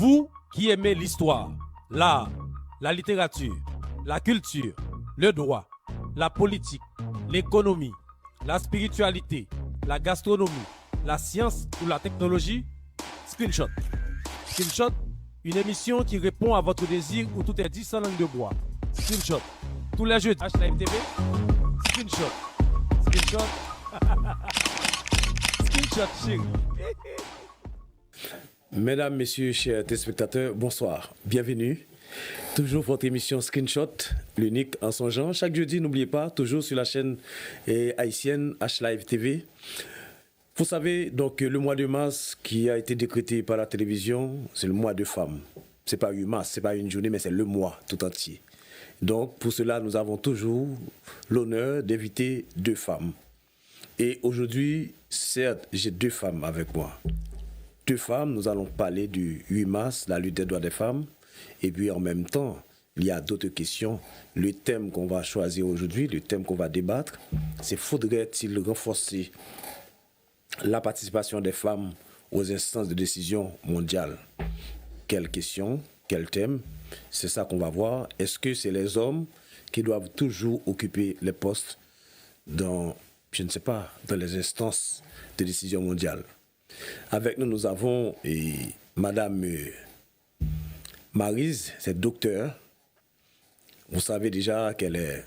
Vous qui aimez l'histoire, l'art, la littérature, la culture, le droit, la politique, l'économie, la spiritualité, la gastronomie, la science ou la technologie, Screenshot. Screenshot, une émission qui répond à votre désir où tout est dit sans langue de bois. Screenshot. Tous les jeudis, H-Live TV. Screenshot. Screenshot. Screenshot, chérie. Mesdames, Messieurs, chers téléspectateurs, bonsoir. Bienvenue. Toujours votre émission Screenshot, l'unique en son genre. Chaque jeudi, n'oubliez pas, toujours sur la chaîne haïtienne H-Live TV. Vous savez, donc, le mois de mars qui a été décrété par la télévision, c'est le mois de femmes. C'est pas 8 mars, c'est pas une journée, mais c'est le mois tout entier. Donc, pour cela, nous avons toujours l'honneur d'inviter 2 femmes. Et aujourd'hui, certes, j'ai 2 femmes avec moi. 2 femmes, nous allons parler du 8 mars, la lutte des droits des femmes. Et puis en même temps, il y a d'autres questions. Le thème qu'on va choisir aujourd'hui, le thème qu'on va débattre, c'est faudrait-il renforcer la participation des femmes aux instances de décision mondiales? Quelle question, quel thème? C'est ça qu'on va voir. Est-ce que c'est les hommes qui doivent toujours occuper les postes dans, je ne sais pas, dans les instances de décision mondiale? Avec nous, nous avons Madame Maryse, c'est docteur. Vous savez déjà qu'elle est...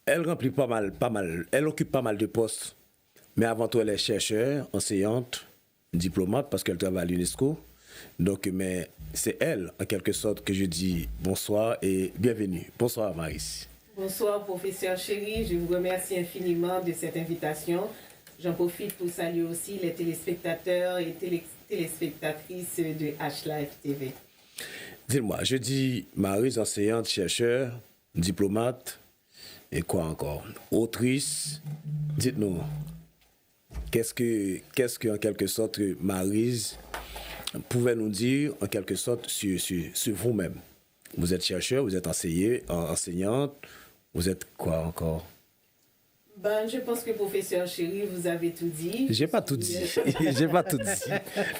Elle remplit pas mal, elle occupe pas mal de postes. Mais avant tout, elle est chercheure, enseignante, diplomate, parce qu'elle travaille à l'UNESCO. Donc, mais c'est elle, en quelque sorte, que je dis bonsoir et bienvenue. Bonsoir, Maryse. Bonsoir, professeur Chéri. Je vous remercie infiniment de cette invitation. J'en profite pour saluer aussi les téléspectateurs et téléspectatrices de H-Live TV. Dis-moi, je dis Maryse, enseignante, chercheur, diplomate, et quoi encore? Autrice. Dites-nous, qu'est-ce que en quelque sorte, Maryse pouvait nous dire, en quelque sorte, sur vous-même? Vous êtes chercheur, vous êtes enseignante, vous êtes quoi encore? Ben, je pense que professeur Chéri, vous avez tout dit. J'ai pas tout dit. J'ai pas tout dit.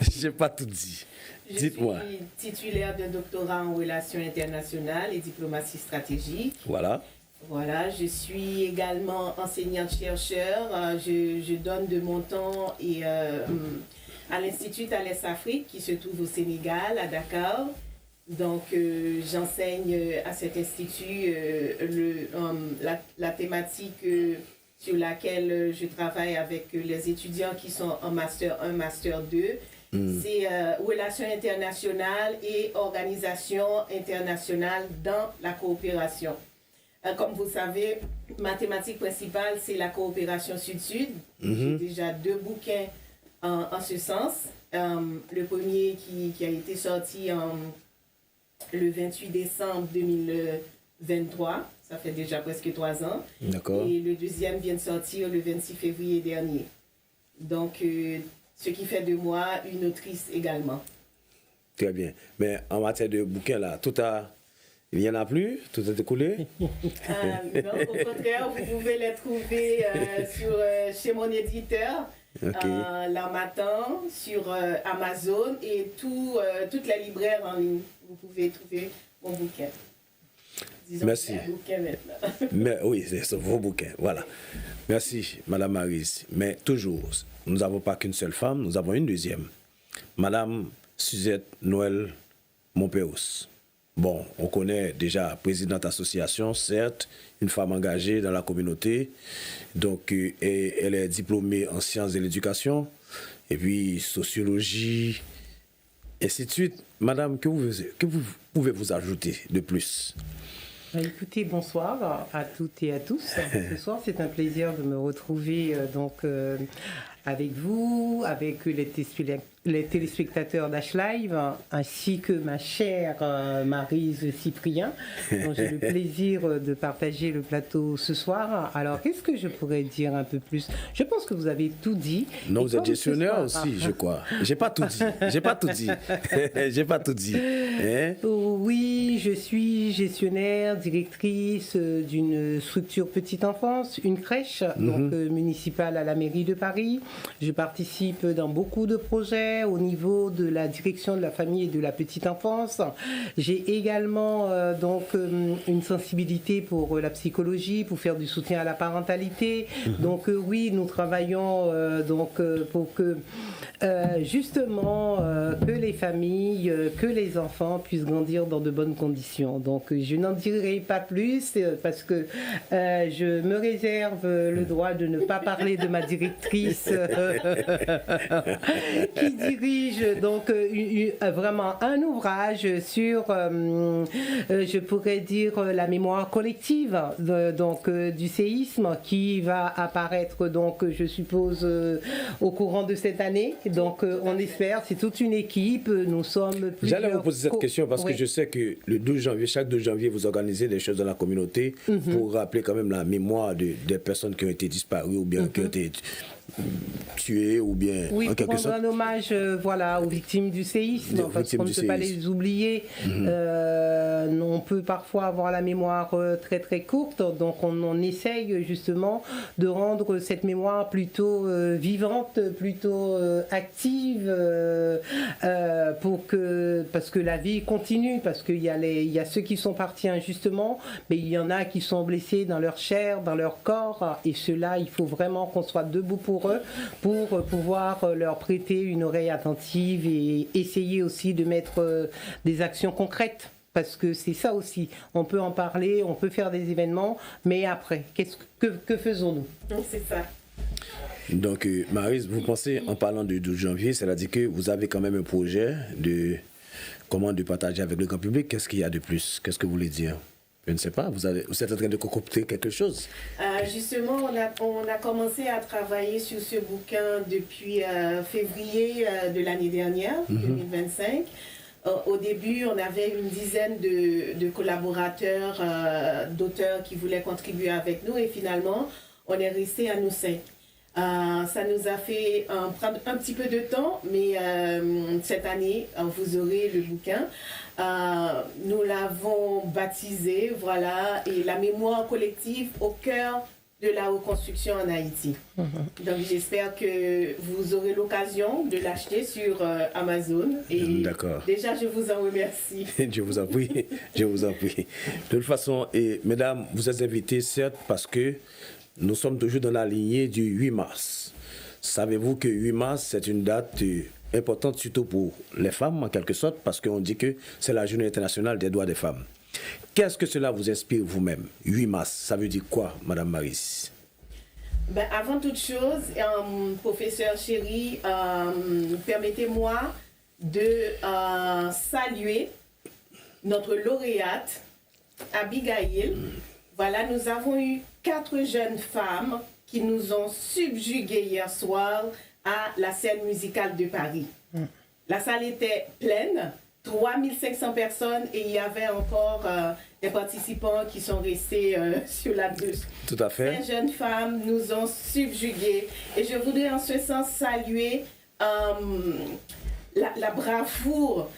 J'ai pas tout dit. Dites-moi. Je suis titulaire d'un doctorat en relations internationales et diplomatie stratégique. Voilà. Voilà, je suis également enseignante-chercheur. Je donne de mon temps à l'Institut Thales Afrique qui se trouve au Sénégal, à Dakar. Donc, j'enseigne à cet institut la thématique sur laquelle je travaille avec les étudiants qui sont en Master 1, Master 2. C'est relations internationales et organisation internationale dans la coopération. Comme vous savez, ma thématique principale, c'est la coopération sud-sud. J'ai déjà 2 bouquins en ce sens. Le premier qui a été sorti le 28 décembre 2023, ça fait déjà presque 3 ans. D'accord. Et le deuxième vient de sortir le 26 février dernier. Donc, ce qui fait de moi une autrice également. Très bien. Mais en matière de bouquins, là, il n'y en a plus? Tout a écoulé? Non, au contraire, vous pouvez les trouver chez mon éditeur, L'Harmattan, sur Amazon et toutes les libraires en ligne. Vous pouvez trouver mon bouquin. Disons Merci. Un bouquin maintenant. Mais, oui, c'est vos bouquins. Voilà. Merci, Madame Maryse. Mais toujours, nous n'avons pas qu'une seule femme, nous avons une deuxième. Madame Suzette Noël Montpéos. Bon, on connaît déjà présidente association, certes, une femme engagée dans la communauté. Donc, elle est diplômée en sciences de l'éducation, et puis sociologie, et ainsi de suite. Madame, que vous pouvez vous ajouter de plus? Écoutez, bonsoir à toutes et à tous. Ce soir, c'est un plaisir de me retrouver avec vous, avec les téléspectateurs d'H-Live, ainsi que ma chère Maryse Cyprien, dont j'ai le plaisir de partager le plateau ce soir. Alors, qu'est-ce que je pourrais dire un peu plus? Je pense que vous avez tout dit. Non, vous êtes gestionnaire aussi, je crois. J'ai pas tout dit. J'ai pas tout dit. J'ai pas tout dit. Hein? Oui, Oui, je suis gestionnaire, directrice d'une structure petite enfance, une crèche donc, municipale à la mairie de Paris. Je participe dans beaucoup de projets au niveau de la direction de la famille et de la petite enfance. J'ai également une sensibilité pour la psychologie, pour faire du soutien à la parentalité. Donc oui, nous travaillons pour que justement que les familles, que les enfants puissent grandir dans de bonnes conditions. Donc je n'en dirai pas plus parce que je me réserve le droit de ne pas parler de ma directrice qui dirige donc vraiment un ouvrage sur, je pourrais dire, la mémoire collective du séisme qui va apparaître donc je suppose au courant de cette année. Donc on espère, c'est toute une équipe, nous sommes plusieurs. J'allais vous poser cette question parce que je sais que le 12 janvier, chaque 12 janvier, vous organisez des choses dans la communauté pour rappeler quand même la mémoire des personnes qui ont été disparues ou bien qui ont été tuées ou bien en quelque sorte. Oui, rendre un hommage aux victimes du séisme parce qu'on ne peut pas les oublier. On peut parfois avoir la mémoire très très courte, donc on essaye justement de rendre cette mémoire plutôt vivante, plutôt active parce que la vie continue, parce qu'il y a ceux qui sont partis injustement, mais il y en a qui sont blessés dans leur chair, dans leur corps, et ceux-là, il faut vraiment qu'on soit debout pour eux, pour pouvoir leur prêter une oreille attentive et essayer aussi de mettre des actions concrètes. Parce que c'est ça aussi, on peut en parler, on peut faire des événements, mais après, que faisons-nous? C'est ça. Donc, Maryse, vous pensez, en parlant du 12 janvier, c'est-à-dire que vous avez quand même un projet de partager avec le grand public. Qu'est-ce qu'il y a de plus? Qu'est-ce que vous voulez dire? Je ne sais pas, vous êtes en train de concocter quelque chose? Justement, on a commencé à travailler sur ce bouquin depuis février de l'année dernière, 2025. Au début, on avait une dizaine de collaborateurs, d'auteurs qui voulaient contribuer avec nous et finalement, on est resté à nous 5. Ça nous a fait prendre un petit peu de temps, mais cette année, vous aurez le bouquin. Nous l'avons baptisé, voilà, et la mémoire collective au cœur de la reconstruction en Haïti. Donc j'espère que vous aurez l'occasion de l'acheter sur Amazon. Et déjà, je vous en remercie. Je vous en prie, je vous en prie. De toute façon, mesdames, vous êtes invitées, certes, parce que nous sommes toujours dans la lignée du 8 mars. Savez-vous que 8 mars, c'est une date importante, surtout pour les femmes, en quelque sorte, parce qu'on dit que c'est la journée internationale des droits des femmes. Qu'est-ce que cela vous inspire vous-même? 8 mars, ça veut dire quoi, Madame Maryse? Avant toute chose, professeur Chéri, permettez-moi de saluer notre lauréate, Abigail. Voilà, nous avons eu 4 jeunes femmes qui nous ont subjuguées hier soir à la scène musicale de Paris. La salle était pleine, 3500 personnes, et il y avait encore des participants qui sont restés sur la bus. Tout à fait. Ces jeunes femmes nous ont subjuguées. Et je voudrais en ce sens saluer la bravoure,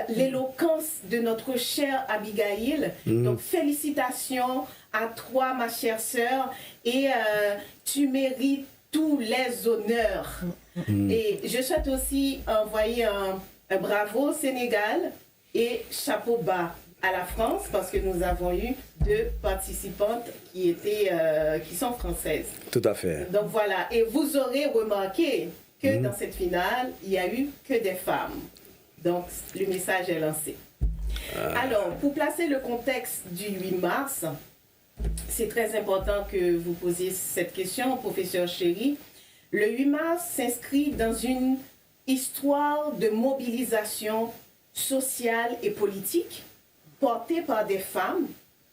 l'éloquence de notre chère Abigail. Donc félicitations à toi, ma chère sœur, et tu mérites tous les honneurs. Et je souhaite aussi envoyer un bravo au Sénégal et chapeau bas à la France, parce que nous avons eu 2 participantes qui sont françaises. Tout à fait. Donc voilà, et vous aurez remarqué que dans cette finale, il n'y a eu que des femmes. Donc le message est lancé. Alors, pour placer le contexte du 8 mars, c'est très important que vous posiez cette question, professeur Chéri. Le 8 mars s'inscrit dans une histoire de mobilisation sociale et politique portée par des femmes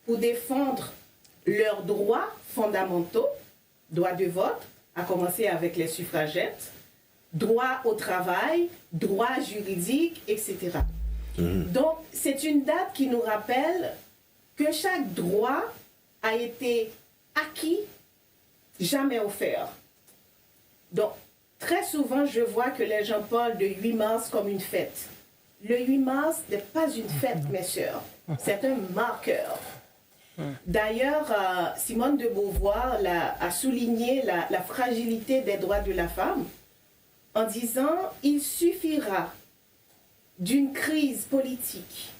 pour défendre leurs droits fondamentaux, droit de vote, à commencer avec les suffragettes, droit au travail, droit juridique, etc. Donc, c'est une date qui nous rappelle que chaque droit a été acquis, jamais offert. Donc, très souvent, je vois que les gens parlent de 8 mars comme une fête. Le 8 mars n'est pas une fête, mes sœurs. C'est un marqueur. D'ailleurs, Simone de Beauvoir a souligné la fragilité des droits de la femme en disant « Il suffira d'une crise politique,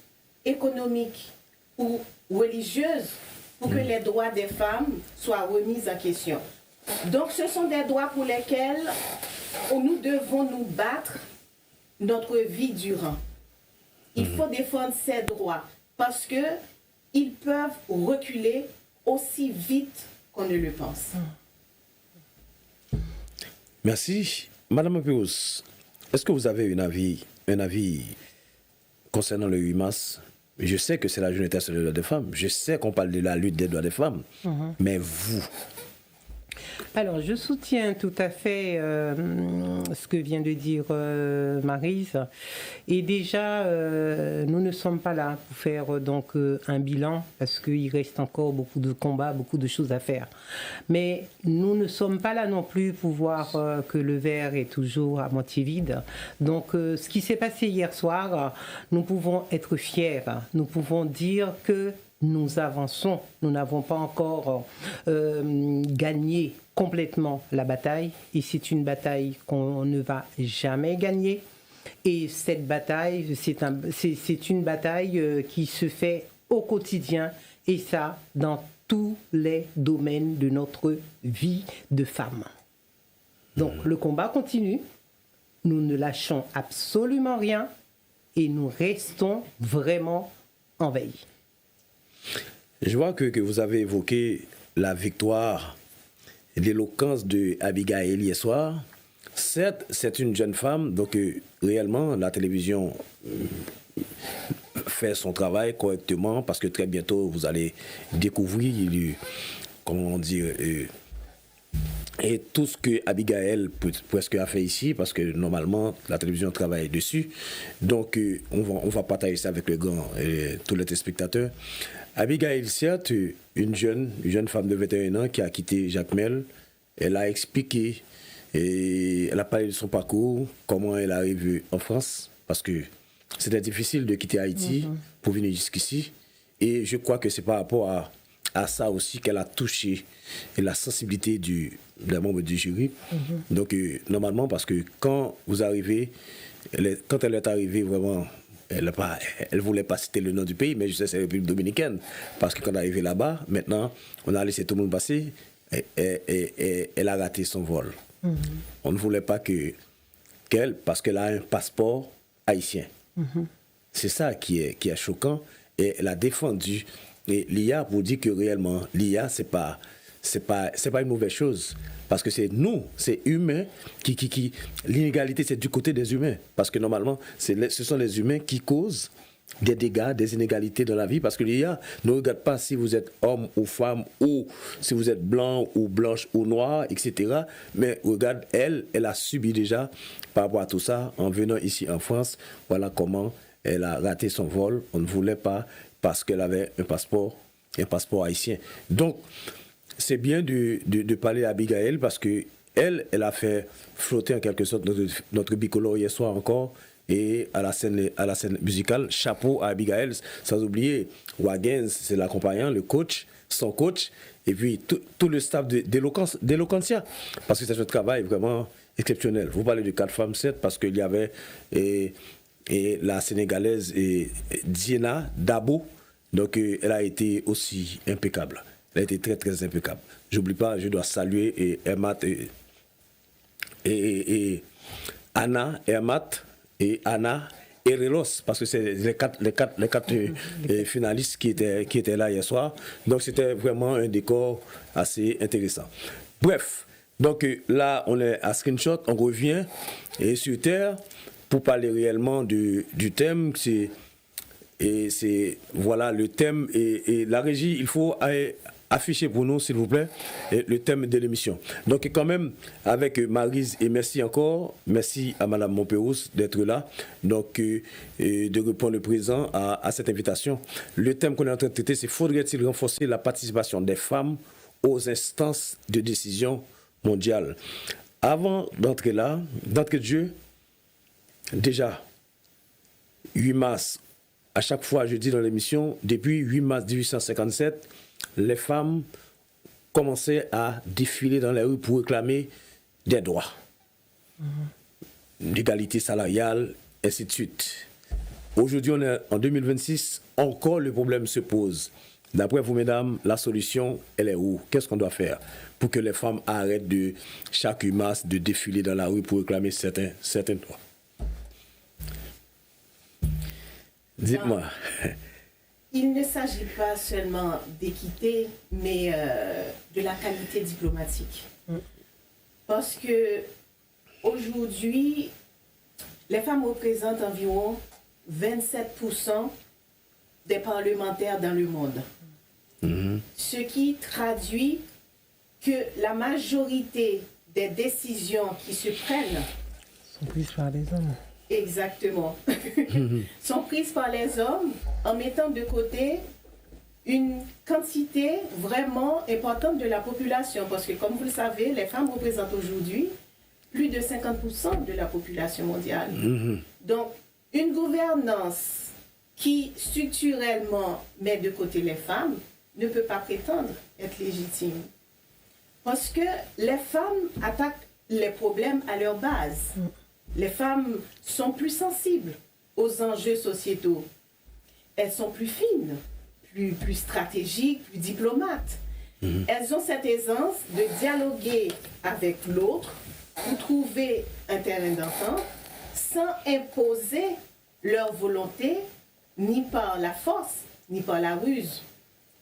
économique ou religieuse pour que les droits des femmes soient remis en question. » Donc, ce sont des droits pour lesquels nous devons nous battre notre vie durant. Il faut défendre ces droits parce que ils peuvent reculer aussi vite qu'on ne le pense. Merci. Madame Pérouse, est-ce que vous avez un avis concernant le 8 mars? Je sais que c'est la journée internationale des droits des femmes. Je sais qu'on parle de la lutte des droits des femmes. Mais vous? Alors, je soutiens tout à fait ce que vient de dire Maryse. Et déjà, nous ne sommes pas là pour faire donc un bilan parce qu'il reste encore beaucoup de combats, beaucoup de choses à faire. Mais nous ne sommes pas là non plus pour voir que le verre est toujours à moitié vide. Donc, ce qui s'est passé hier soir, nous pouvons être fiers. Nous pouvons dire que nous avançons. Nous n'avons pas encore gagné complètement la bataille. Et c'est une bataille qu'on ne va jamais gagner. Et cette bataille, c'est une bataille qui se fait au quotidien. Et ça, dans tous les domaines de notre vie de femme. Donc, le combat continue. Nous ne lâchons absolument rien. Et nous restons vraiment en veille. Je vois que vous avez évoqué la victoire et l'éloquence de Abigail hier soir. Certes, c'est une jeune femme, donc réellement, la télévision fait son travail correctement parce que très bientôt, vous allez découvrir, comment dire, et tout ce que Abigail presque a fait ici, parce que normalement, la télévision travaille dessus. Donc, on va partager ça avec tous les téléspectateurs. Abigail, certes, une jeune femme de 21 ans qui a quitté Jacmel, elle a expliqué, et elle a parlé de son parcours, comment elle arrive en France, parce que c'était difficile de quitter Haïti pour venir jusqu'ici. Et je crois que c'est par rapport à ça aussi qu'elle a touché la sensibilité des membres du jury. Donc, normalement, parce que quand vous arrivez, quand elle est arrivée, vraiment, elle ne voulait pas citer le nom du pays, mais je sais que c'est la République dominicaine. Parce que quand elle est arrivée là-bas, maintenant, on a laissé tout le monde passer, et elle a raté son vol. On ne voulait pas qu'elle, parce qu'elle a un passeport haïtien. C'est ça qui est choquant. Et elle a défendu l'IA pour dire que réellement, l'IA, c'est pas une mauvaise chose. Parce que c'est nous, c'est humains, l'inégalité, c'est du côté des humains. Parce que normalement, ce sont les humains qui causent des dégâts, des inégalités dans la vie. Parce que l'IA ne regarde pas si vous êtes homme ou femme, ou si vous êtes blanc ou blanche ou noir, etc. Mais regarde, elle a subi déjà par rapport à tout ça en venant ici en France. Voilà comment elle a raté son vol. On ne voulait pas parce qu'elle avait un passeport haïtien. Donc, c'est bien de parler à Abigail parce que elle a fait flotter en quelque sorte notre bicolore hier soir encore et à la scène musicale. Chapeau à Abigail, sans oublier Wagens, c'est l'accompagnant, le coach, son coach, et puis tout le staff d'Eloquentia, parce que c'est un travail vraiment exceptionnel. Vous parlez de 4 femmes, 7, parce qu'il y avait et la Sénégalaise Diena Dabo, donc elle a été aussi impeccable. Elle a été très très impeccable. J'oublie pas, je dois saluer Hermat et Anna, Hermat et Anna Erelos, parce que c'est les quatre finalistes qui étaient là hier soir. Donc c'était vraiment un décor assez intéressant. Bref, donc là on est à Screenshot, on revient et sur Terre pour parler réellement du thème. Voilà le thème et la régie, il faut afficher pour nous, s'il vous plaît, le thème de l'émission. Donc, quand même, avec Maryse, et merci encore, merci à Madame Montpérouse d'être là, donc, de répondre présent à cette invitation. Le thème qu'on est en train de traiter, c'est faudrait-il renforcer la participation des femmes aux instances de décision mondiale? Avant d'entrer là, d'entrée de jeu, déjà, 8 mars, à chaque fois, je dis dans l'émission, depuis 8 mars 1857, les femmes commençaient à défiler dans les rues pour réclamer des droits, l'égalité salariale, ainsi de suite. Aujourd'hui, on est en 2026, encore le problème se pose. D'après vous, mesdames, la solution, elle est où? Qu'est-ce qu'on doit faire pour que les femmes arrêtent de, chaque 8 mars, de défiler dans la rue pour réclamer certains droits? Dites-moi. Il ne s'agit pas seulement d'équité, mais de la qualité diplomatique. Parce que aujourd'hui, les femmes représentent environ 27% des parlementaires dans le monde. Ce qui traduit que la majorité des décisions qui se prennent sont prises par les hommes. Exactement. Sont prises par les hommes en mettant de côté une quantité vraiment importante de la population. Parce que, comme vous le savez, les femmes représentent aujourd'hui plus de 50% de la population mondiale. Donc, une gouvernance qui structurellement met de côté les femmes ne peut pas prétendre être légitime. Parce que les femmes attaquent les problèmes à leur base. Les femmes sont plus sensibles aux enjeux sociétaux. Elles sont plus fines, plus stratégiques, plus diplomates. Elles ont cette aisance de dialoguer avec l'autre pour trouver un terrain d'entente sans imposer leur volonté ni par la force, ni par la ruse.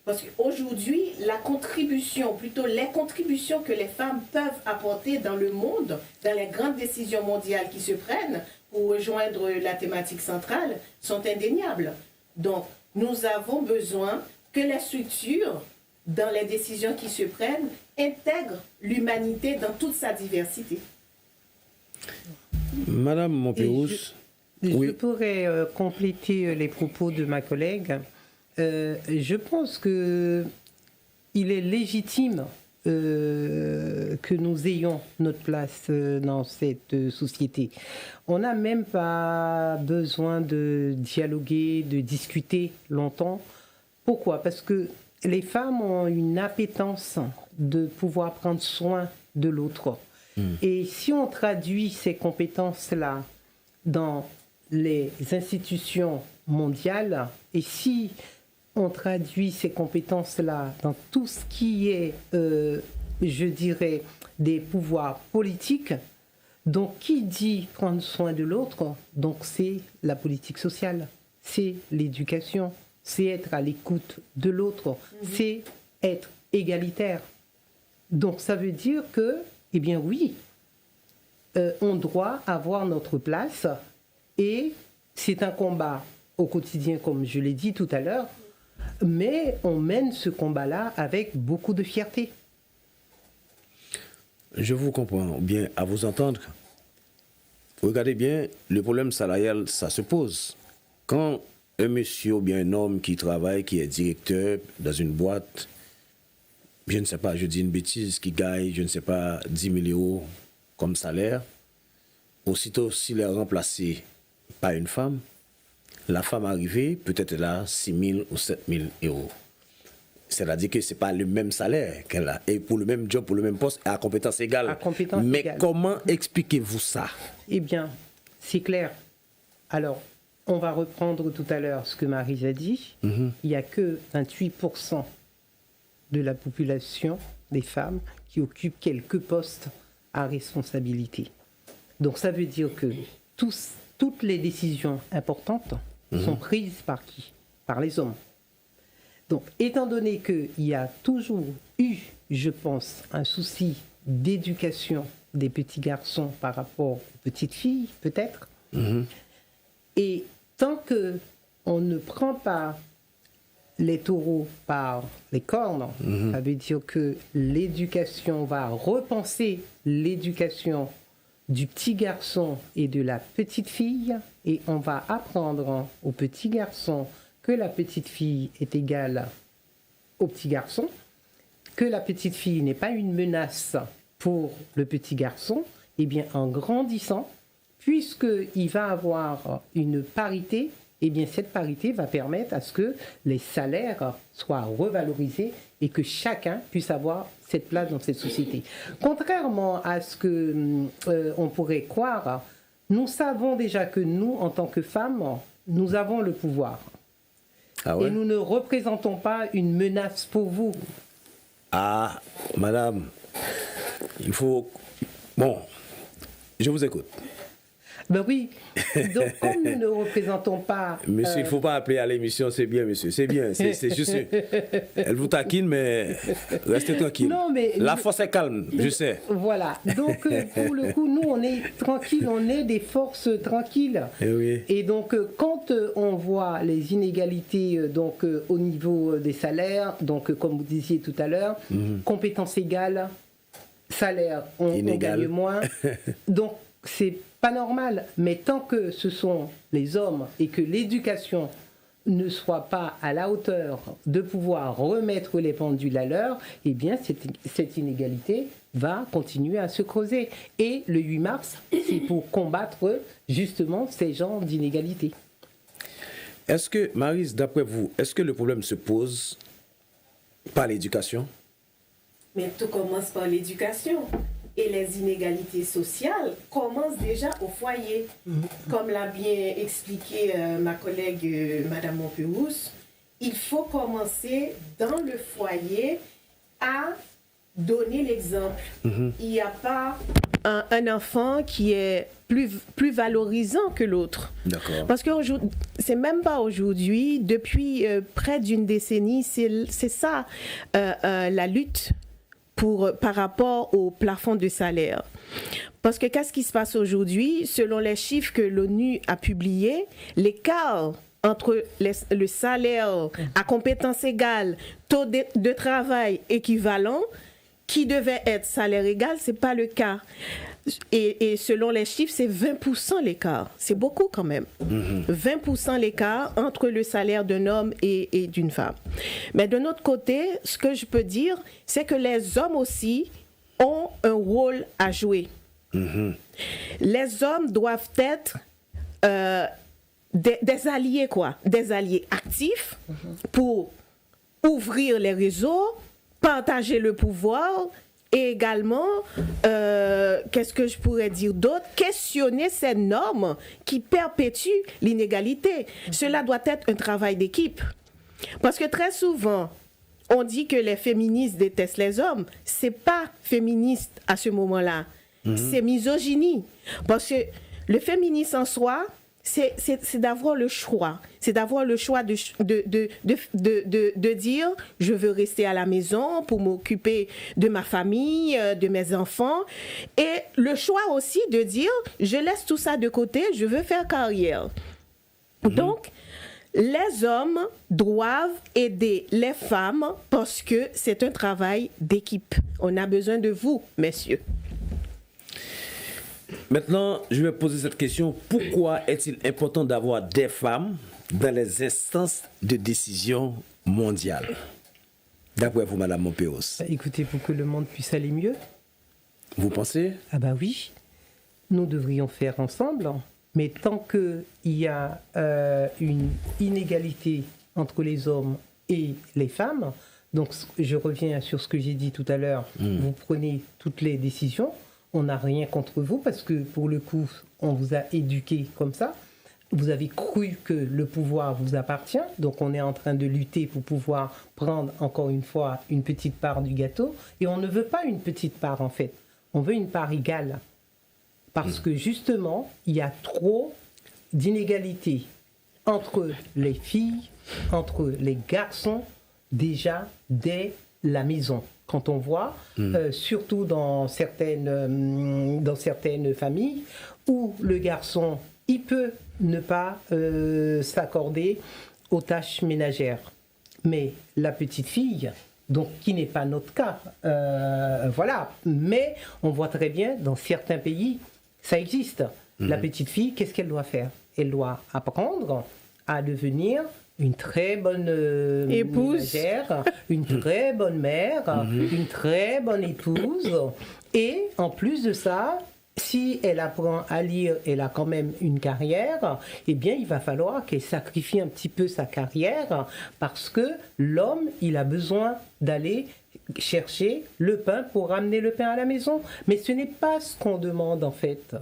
Parce qu'aujourd'hui, la contribution, plutôt les contributions que les femmes peuvent apporter dans le monde, dans les grandes décisions mondiales qui se prennent pour rejoindre la thématique centrale, sont indéniables. Donc, nous avons besoin que les structures, dans les décisions qui se prennent, intègrent l'humanité dans toute sa diversité. Madame Montpérous, je pourrais compléter les propos de ma collègue. Je pense que il est légitime que nous ayons notre place dans cette société. On n'a même pas besoin de dialoguer, de discuter longtemps. Pourquoi? Parce que les femmes ont une appétence de pouvoir prendre soin de l'autre. Et si on traduit ces compétences-là dans les institutions mondiales, et si on traduit ces compétences-là dans tout ce qui est, je dirais, des pouvoirs politiques, donc qui dit prendre soin de l'autre? Donc c'est la politique sociale, c'est l'éducation, c'est être à l'écoute de l'autre, c'est être égalitaire. Donc ça veut dire que, eh bien oui, on doit avoir notre place et c'est un combat au quotidien, comme je l'ai dit tout à l'heure, mais on mène ce combat-là avec beaucoup de fierté. Je vous comprends bien à vous entendre. Regardez bien, le problème salarial, ça se pose. Quand un monsieur ou bien un homme qui travaille, qui est directeur dans une boîte, je ne sais pas, je dis une bêtise, qui gagne, je ne sais pas, 10 000 euros comme salaire, aussitôt s'il est remplacé par une femme, la femme arrivée, peut-être là 6 000 ou 7 000 euros. C'est-à-dire que ce n'est pas le même salaire qu'elle a. Et pour le même job, pour le même poste, à compétence égale. À compétence Mais égale. comment expliquez-vous ça? Eh bien, c'est clair. Alors, on va reprendre tout à l'heure ce que Marie a dit. Il n'y a que 28% de la population, des femmes, qui occupent quelques postes à responsabilité. Donc ça veut dire que toutes les décisions importantes sont prises par qui? Par les hommes. Donc, étant donné qu'il y a toujours eu, je pense, un souci d'éducation des petits garçons par rapport aux petites filles, peut-être, et tant qu'on ne prend pas les taureaux par les cornes, ça veut dire que l'éducation va repenser l'éducation du petit garçon et de la petite fille, et on va apprendre au petit garçon que la petite fille est égale au petit garçon, que la petite fille n'est pas une menace pour le petit garçon. Eh bien, en grandissant, puisqu'il va avoir une parité, eh bien cette parité va permettre à ce que les salaires soient revalorisés et que chacun puisse avoir cette place dans cette société. Contrairement à ce que on pourrait croire, nous savons déjà que nous, en tant que femmes, nous avons le pouvoir. Ah ouais? Et nous ne représentons pas une menace pour vous. Ah, madame, il faut... Bon, je vous écoute. Ben oui, donc comme nous ne représentons pas... Monsieur, il ne faut pas appeler à l'émission, c'est bien, monsieur, c'est bien, c'est juste... Elle vous taquine, mais restez tranquille. Non, mais... La force est calme, je sais. Voilà, donc pour le coup, nous, on est tranquille, on est des forces tranquilles. Eh oui. Et donc, quand on voit les inégalités donc, au niveau des salaires, donc comme vous disiez tout à l'heure, compétences égales, salaire, on Inégal. gagne moins. Donc, c'est pas normal. Mais tant que ce sont les hommes et que l'éducation ne soit pas à la hauteur de pouvoir remettre les pendules à l'heure, eh bien, cette inégalité va continuer à se creuser. Et le 8 mars, c'est pour combattre justement ces genres d'inégalités. Est-ce que, Maryse, d'après vous, est-ce que le problème se pose par l'éducation? Mais tout commence par l'éducation. Et les inégalités sociales commencent déjà au foyer. Comme l'a bien expliqué ma collègue Madame Montperousse, il faut commencer dans le foyer à donner l'exemple. Il n'y a pas un enfant qui est plus valorisant que l'autre. D'accord. Parce que c'est même pas aujourd'hui, depuis près d'une décennie, c'est ça la lutte par rapport au plafond de salaire. Parce que qu'est-ce qui se passe aujourd'hui? Selon les chiffres que l'ONU a publiés, l'écart entre le salaire à compétence égale, taux de travail équivalent, qui devait être salaire égal, ce n'est pas le cas. Et selon les chiffres, c'est 20% l'écart. C'est beaucoup quand même. 20% l'écart entre le salaire d'un homme et d'une femme. Mais de notre côté, ce que je peux dire, c'est que les hommes aussi ont un rôle à jouer. Les hommes doivent être des alliés, quoi. Des alliés actifs pour ouvrir les réseaux, partager le pouvoir. Et également, qu'est-ce que je pourrais dire d'autre? Questionner ces normes qui perpétuent l'inégalité. Cela doit être un travail d'équipe. Parce que très souvent, on dit que les féministes détestent les hommes. C'est pas féministe à ce moment-là. C'est misogynie. Parce que le féminisme en soi, c'est d'avoir le choix. C'est d'avoir le choix de dire je veux rester à la maison pour m'occuper de ma famille, de mes enfants. Et le choix aussi de dire je laisse tout ça de côté, je veux faire carrière. Donc, les hommes doivent aider les femmes parce que c'est un travail d'équipe. On a besoin de vous, messieurs. Maintenant, je vais poser cette question. Pourquoi est-il important d'avoir des femmes dans les instances de décision mondiales? D'après vous, Madame Montperousse. Écoutez, pour que le monde puisse aller mieux. Vous pensez? Ah bah oui, nous devrions faire ensemble. Mais tant qu'il y a une inégalité entre les hommes et les femmes, donc je reviens sur ce que j'ai dit tout à l'heure, vous prenez toutes les décisions, on n'a rien contre vous parce que pour le coup, on vous a éduqué comme ça. Vous avez cru que le pouvoir vous appartient, donc on est en train de lutter pour pouvoir prendre encore une fois une petite part du gâteau. Et on ne veut pas une petite part en fait, on veut une part égale. Parce que justement, il y a trop d'inégalités entre les filles, entre les garçons, déjà dès la maison. Quand on voit, surtout dans certaines familles, où le garçon, il peut ne pas s'accorder aux tâches ménagères. Mais la petite fille, donc qui n'est pas notre cas, voilà. Mais on voit très bien, dans certains pays, ça existe. La petite fille, qu'est-ce qu'elle doit faire? Elle doit apprendre à devenir une très bonne ménagère, une très bonne mère, une très bonne épouse. Et en plus de ça, si elle apprend à lire, elle a quand même une carrière, eh bien, il va falloir qu'elle sacrifie un petit peu sa carrière parce que l'homme, il a besoin d'aller chercher le pain pour ramener le pain à la maison. Mais ce n'est pas ce qu'on demande en fait.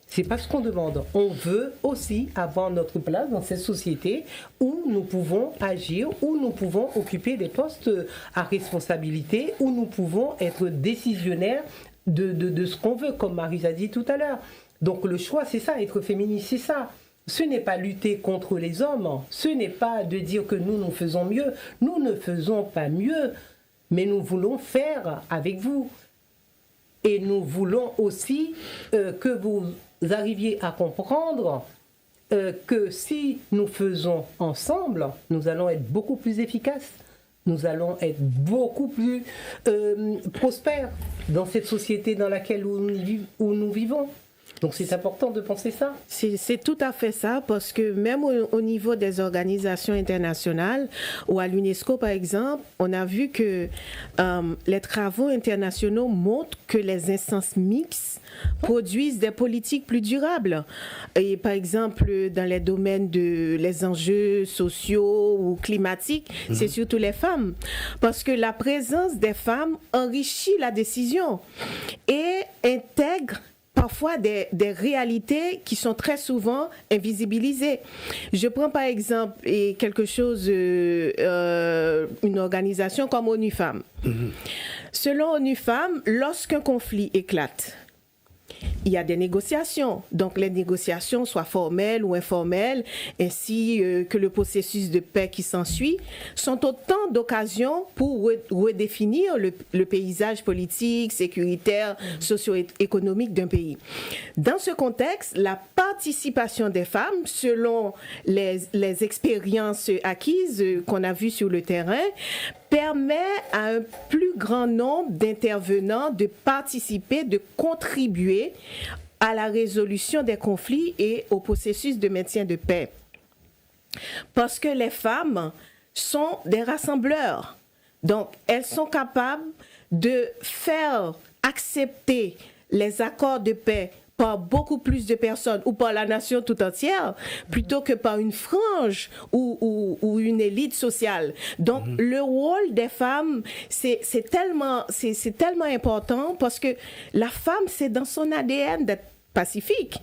C'est pas ce qu'on demande. On veut aussi avoir notre place dans cette société où nous pouvons agir, où nous pouvons occuper des postes à responsabilité, où nous pouvons être décisionnaires de ce qu'on veut, comme Maryse a dit tout à l'heure. Donc le choix, c'est ça, être féministe, c'est ça. Ce n'est pas lutter contre les hommes, ce n'est pas de dire que nous faisons mieux. Nous ne faisons pas mieux, mais nous voulons faire avec vous. Et nous voulons aussi que vous arriviez à comprendre que si nous faisons ensemble, nous allons être beaucoup plus efficaces, nous allons être beaucoup plus prospères dans cette société dans laquelle où nous vivons. Donc c'est important de penser ça. C'est tout à fait ça, parce que même au niveau des organisations internationales ou à l'UNESCO par exemple, on a vu que les travaux internationaux montrent que les instances mixtes produisent des politiques plus durables. Et par exemple, dans les domaines les enjeux sociaux ou climatiques, c'est surtout les femmes. Parce que la présence des femmes enrichit la décision et intègre parfois des réalités qui sont très souvent invisibilisées. Je prends par exemple quelque chose, une organisation comme ONU Femmes. Selon ONU Femmes, lorsqu'un conflit éclate, il y a des négociations. Donc les négociations, soient formelles ou informelles, ainsi que le processus de paix qui s'ensuit, sont autant d'occasions pour redéfinir le paysage politique, sécuritaire, socio-économique d'un pays. Dans ce contexte, la participation des femmes, selon les expériences acquises qu'on a vues sur le terrain, permet à un plus grand nombre d'intervenants de participer, de contribuer à la résolution des conflits et au processus de maintien de paix. Parce que les femmes sont des rassembleurs. Donc, elles sont capables de faire accepter les accords de paix par beaucoup plus de personnes ou par la nation tout entière, plutôt que par une frange ou une élite sociale. Donc, le rôle des femmes, c'est tellement important parce que la femme, c'est dans son ADN d'être pacifique.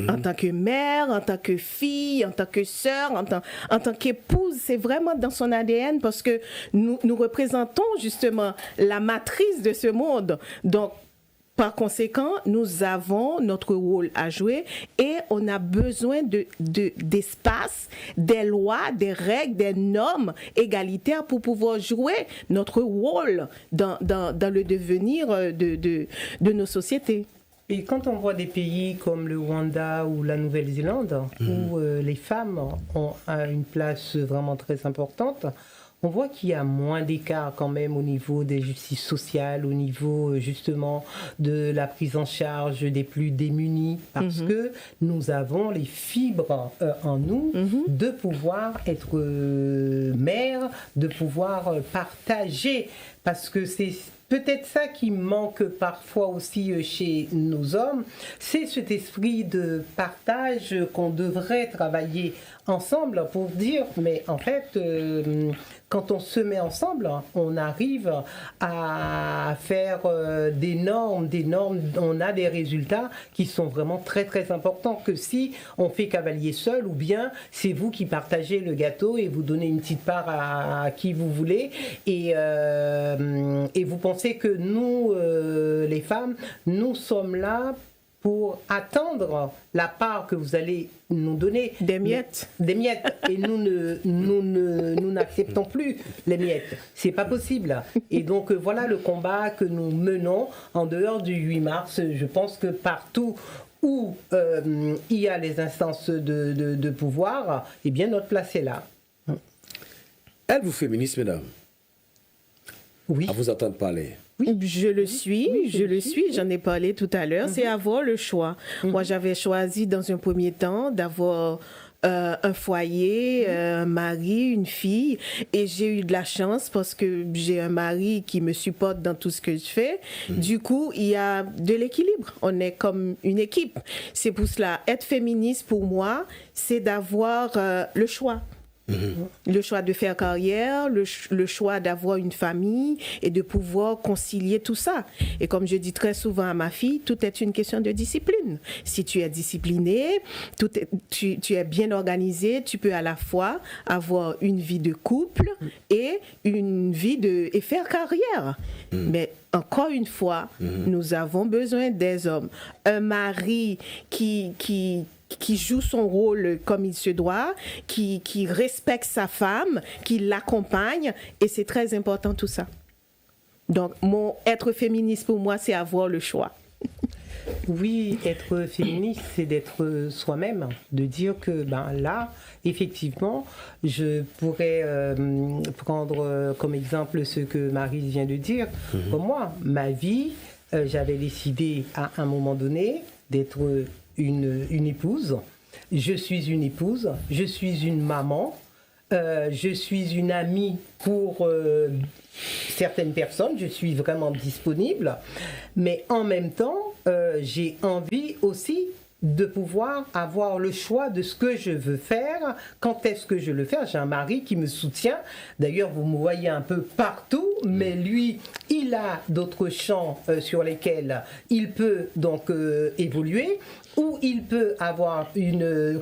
En tant que mère, en tant que fille, en tant que sœur, en tant qu'épouse, c'est vraiment dans son ADN parce que nous représentons justement la matrice de ce monde. Donc, par conséquent, nous avons notre rôle à jouer et on a besoin d'espace, des lois, des règles, des normes égalitaires pour pouvoir jouer notre rôle dans le devenir de nos sociétés. Et quand on voit des pays comme le Rwanda ou la Nouvelle-Zélande, où les femmes ont une place vraiment très importante, on voit qu'il y a moins d'écart quand même au niveau des justices sociales, au niveau justement de la prise en charge des plus démunis, parce que nous avons les fibres en nous de pouvoir être mère, de pouvoir partager, parce que c'est peut-être ça qui manque parfois aussi chez nos hommes, c'est cet esprit de partage qu'on devrait travailler ensemble pour dire, mais en fait, quand on se met ensemble, on arrive à faire des normes, on a des résultats qui sont vraiment très très importants que si on fait cavalier seul, ou bien c'est vous qui partagez le gâteau et vous donnez une petite part à qui vous voulez, et vous pensez que nous, les femmes, nous sommes là pour attendre la part que vous allez nous donner. Des miettes. Des miettes. Et nous n'acceptons plus les miettes. C'est pas possible. Et donc, voilà le combat que nous menons en dehors du 8 mars. Je pense que partout où il y a les instances de pouvoir, eh bien, notre place est là. Êtes-vous féministe, mesdames? Oui. À vous entendre parler. Oui. Je le suis, j'en ai parlé tout à l'heure, c'est avoir le choix. Moi, j'avais choisi dans un premier temps d'avoir un foyer, un mari, une fille. Et j'ai eu de la chance parce que j'ai un mari qui me supporte dans tout ce que je fais. Du coup, il y a de l'équilibre. On est comme une équipe. C'est pour cela, être féministe pour moi, c'est d'avoir le choix. Le choix de faire carrière, le choix d'avoir une famille et de pouvoir concilier tout ça. Et comme je dis très souvent à ma fille, tout est une question de discipline. Si tu es discipliné, tu es bien organisé, tu peux à la fois avoir une vie de couple et une vie et faire carrière. Mais encore une fois, nous avons besoin des hommes. Un mari qui joue son rôle comme il se doit, qui respecte sa femme, qui l'accompagne, et c'est très important tout ça. Donc, être féministe pour moi, c'est avoir le choix. Oui, être féministe, c'est d'être soi-même, de dire que là, effectivement, je pourrais prendre comme exemple ce que Maryse vient de dire. Pour moi, ma vie, j'avais décidé à un moment donné d'être une épouse. Je suis une épouse, je suis une maman, je suis une amie pour certaines personnes, je suis vraiment disponible, mais en même temps, j'ai envie aussi de pouvoir avoir le choix de ce que je veux faire, quand est-ce que je le fais. J'ai un mari qui me soutient, d'ailleurs vous me voyez un peu partout, mais lui, il a d'autres champs sur lesquels il peut donc évoluer, où il peut avoir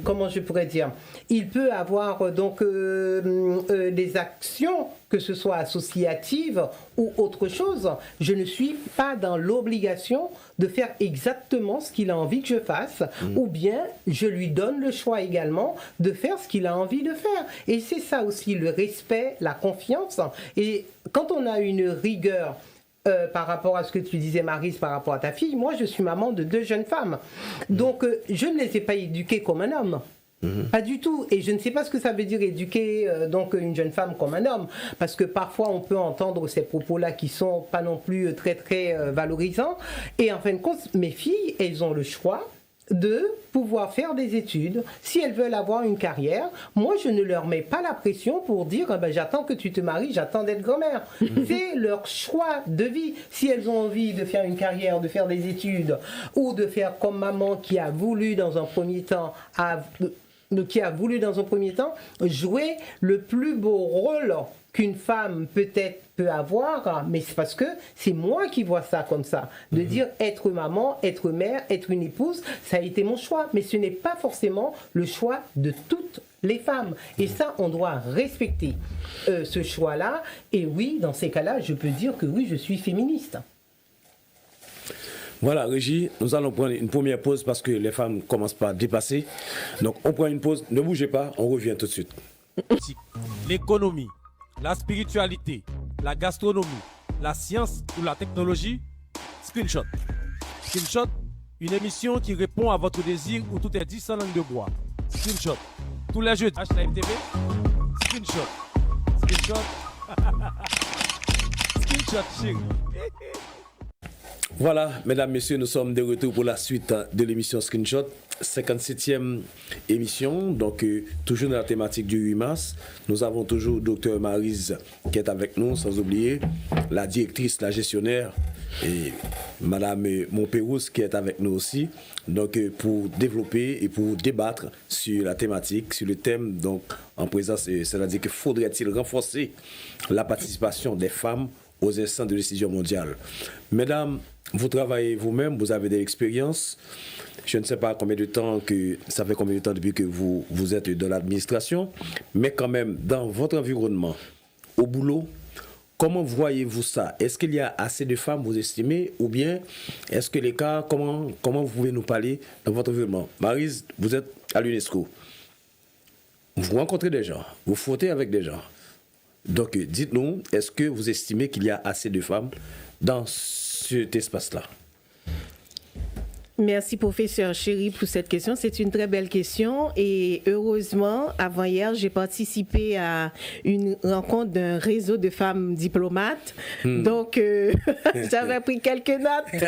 comment je pourrais dire, il peut avoir donc des actions, que ce soit associatives ou autre chose. Je ne suis pas dans l'obligation de faire exactement ce qu'il a envie que je fasse, ou bien je lui donne le choix également de faire ce qu'il a envie de faire. Et c'est ça aussi, le respect, la confiance. Et quand on a une rigueur, par rapport à ce que tu disais, Maryse, par rapport à ta fille, moi je suis maman de 2 jeunes femmes. Donc je ne les ai pas éduquées comme un homme. Pas du tout. Et je ne sais pas ce que ça veut dire éduquer donc une jeune femme comme un homme, parce que parfois on peut entendre ces propos-là qui sont pas non plus très très valorisants. Et en fin de compte, mes filles, elles ont le choix de pouvoir faire des études. Si elles veulent avoir une carrière, moi je ne leur mets pas la pression pour dire j'attends que tu te maries, j'attends d'être grand-mère. C'est leur choix de vie. Si elles ont envie de faire une carrière, de faire des études, ou de faire comme maman qui a voulu dans un premier temps jouer le plus beau rôle qu'une femme peut-être peut avoir, mais c'est parce que c'est moi qui vois ça comme ça. De dire être maman, être mère, être une épouse, ça a été mon choix, mais ce n'est pas forcément le choix de toutes les femmes. Et ça, on doit respecter ce choix-là. Et oui, dans ces cas-là, je peux dire que oui, je suis féministe. Voilà, Régie, nous allons prendre une première pause parce que les femmes commencent par dépasser. Donc, on prend une pause. Ne bougez pas, on revient tout de suite. L'économie, la spiritualité, la gastronomie, la science ou la technologie, Screenshot. Screenshot, une émission qui répond à votre désir où tout est dit sans langue de bois. Screenshot. Tous les jeudis, H-Live TV. Screenshot. Screenshot. Screenshot, chérie. Voilà, mesdames, messieurs, nous sommes de retour pour la suite de l'émission Screenshot, 57e émission, donc toujours dans la thématique du 8 mars. Nous avons toujours Dr Maryse qui est avec nous, sans oublier la directrice, la gestionnaire, et Madame Montpérouse qui est avec nous aussi, donc pour développer et pour débattre sur la thématique, sur le thème, donc en présence, c'est-à-dire qu'il faudrait-il renforcer la participation des femmes aux instances de décision mondiale. Mesdames, vous travaillez vous-même, vous avez de l'expérience. Je ne sais pas ça fait combien de temps depuis que vous êtes dans l'administration, mais quand même, dans votre environnement, au boulot, comment voyez-vous ça? Est-ce qu'il y a assez de femmes, vous estimez, ou bien est-ce que les cas, comment vous pouvez nous parler dans votre environnement? Maryse, vous êtes à l'UNESCO. Vous rencontrez des gens, vous frottez avec des gens. Donc, dites-nous, est-ce que vous estimez qu'il y a assez de femmes dans cet espace-là? Merci, professeur Chéri, pour cette question. C'est une très belle question. Et heureusement, avant-hier, j'ai participé à une rencontre d'un réseau de femmes diplomates. Donc, j'avais pris quelques notes.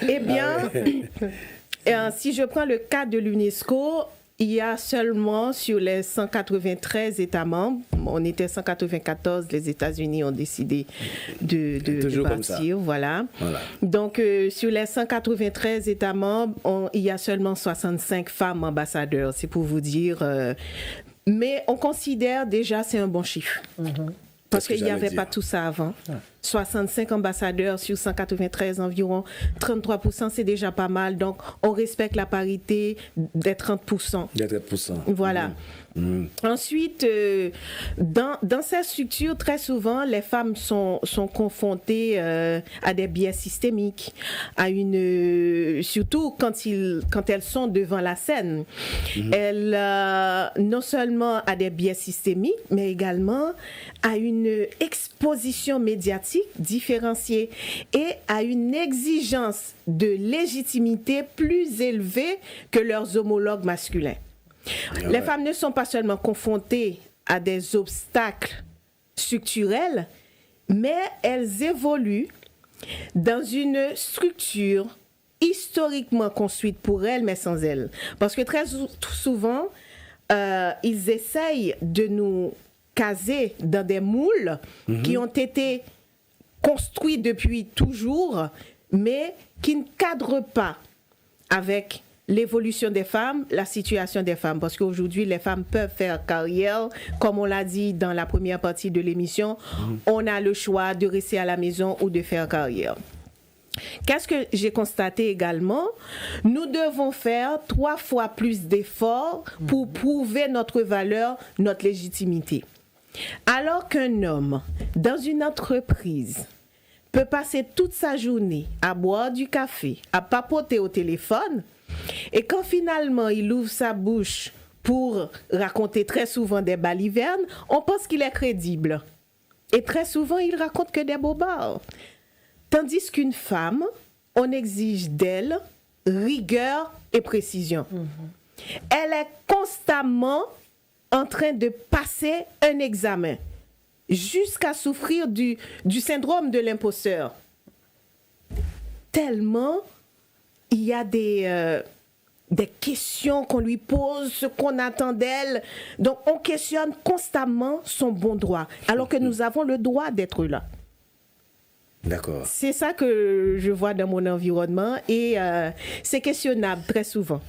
Eh bien, Si je prends le cas de l'UNESCO, il y a seulement sur les 193 États membres, on était 194, les États-Unis ont décidé de partir, voilà. Donc, sur les 193 États membres, il y a seulement 65 femmes ambassadeurs, c'est pour vous dire. Mais on considère déjà c'est un bon chiffre. Parce qu'il n'y avait pas tout ça avant. 65 ambassadeurs sur 193 environ, 33%, c'est déjà pas mal. Donc, on respecte la parité des 30%. Des 30%. Voilà. Ensuite, dans ces structures, très souvent, les femmes sont confrontées à des biais systémiques, surtout quand elles sont devant la scène. Elles, non seulement à des biais systémiques, mais également à une exposition médiatique différenciée et à une exigence de légitimité plus élevée que leurs homologues masculins. Les femmes ne sont pas seulement confrontées à des obstacles structurels, mais elles évoluent dans une structure historiquement construite pour elles, mais sans elles. Parce que très souvent, ils essayent de nous caser dans des moules qui ont été construits depuis toujours, mais qui ne cadrent pas avec l'évolution des femmes, la situation des femmes. Parce qu'aujourd'hui, les femmes peuvent faire carrière. Comme on l'a dit dans la première partie de l'émission, on a le choix de rester à la maison ou de faire carrière. Qu'est-ce que j'ai constaté également? Nous devons faire 3 fois plus d'efforts pour prouver notre valeur, notre légitimité. Alors qu'un homme, dans une entreprise, peut passer toute sa journée à boire du café, à papoter au téléphone, et quand finalement il ouvre sa bouche pour raconter très souvent des balivernes, on pense qu'il est crédible. Et très souvent, il raconte que des bobards. Tandis qu'une femme, on exige d'elle rigueur et précision. Elle est constamment en train de passer un examen jusqu'à souffrir du syndrome de l'imposteur. Tellement il y a des questions qu'on lui pose, ce qu'on attend d'elle. Donc, on questionne constamment son bon droit, alors que nous avons le droit d'être là. D'accord. C'est ça que je vois dans mon environnement et c'est questionnable très souvent.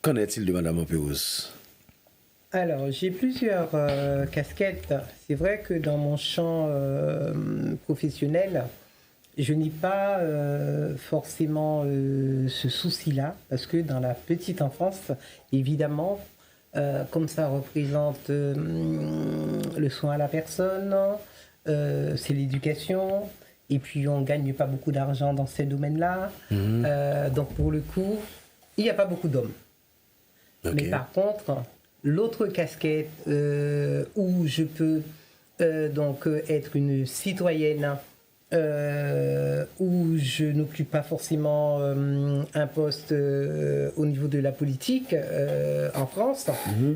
Qu'en est-il de Mme Pérouse? Alors, j'ai plusieurs casquettes. C'est vrai que dans mon champ professionnel, je n'ai pas forcément ce souci-là, parce que dans la petite enfance, évidemment, comme ça représente le soin à la personne, c'est l'éducation, et puis on ne gagne pas beaucoup d'argent dans ces domaines-là. Donc pour le coup, il n'y a pas beaucoup d'hommes. Okay. Mais par contre, l'autre casquette où je peux donc être une citoyenne, où je n'occupe pas forcément un poste au niveau de la politique en France,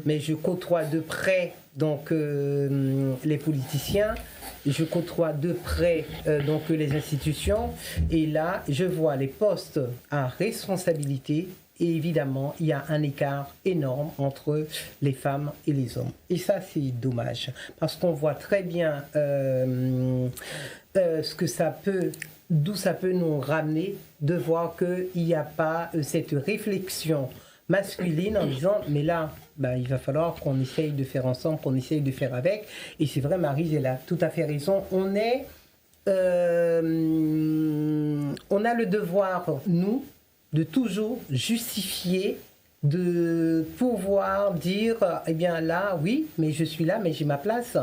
mais je côtoie de près donc les politiciens, je côtoie de près donc les institutions, et là je vois les postes à responsabilité. Et évidemment, il y a un écart énorme entre les femmes et les hommes. Et ça, c'est dommage, parce qu'on voit très bien ce que ça peut, d'où ça peut nous ramener, de voir qu'il n'y a pas cette réflexion masculine en disant, mais là, il va falloir qu'on essaye de faire ensemble, qu'on essaye de faire avec. Et c'est vrai, Maryse, elle a tout à fait raison. On a le devoir, nous, de toujours justifier, de pouvoir dire, eh bien là, oui, mais je suis là, mais j'ai ma place.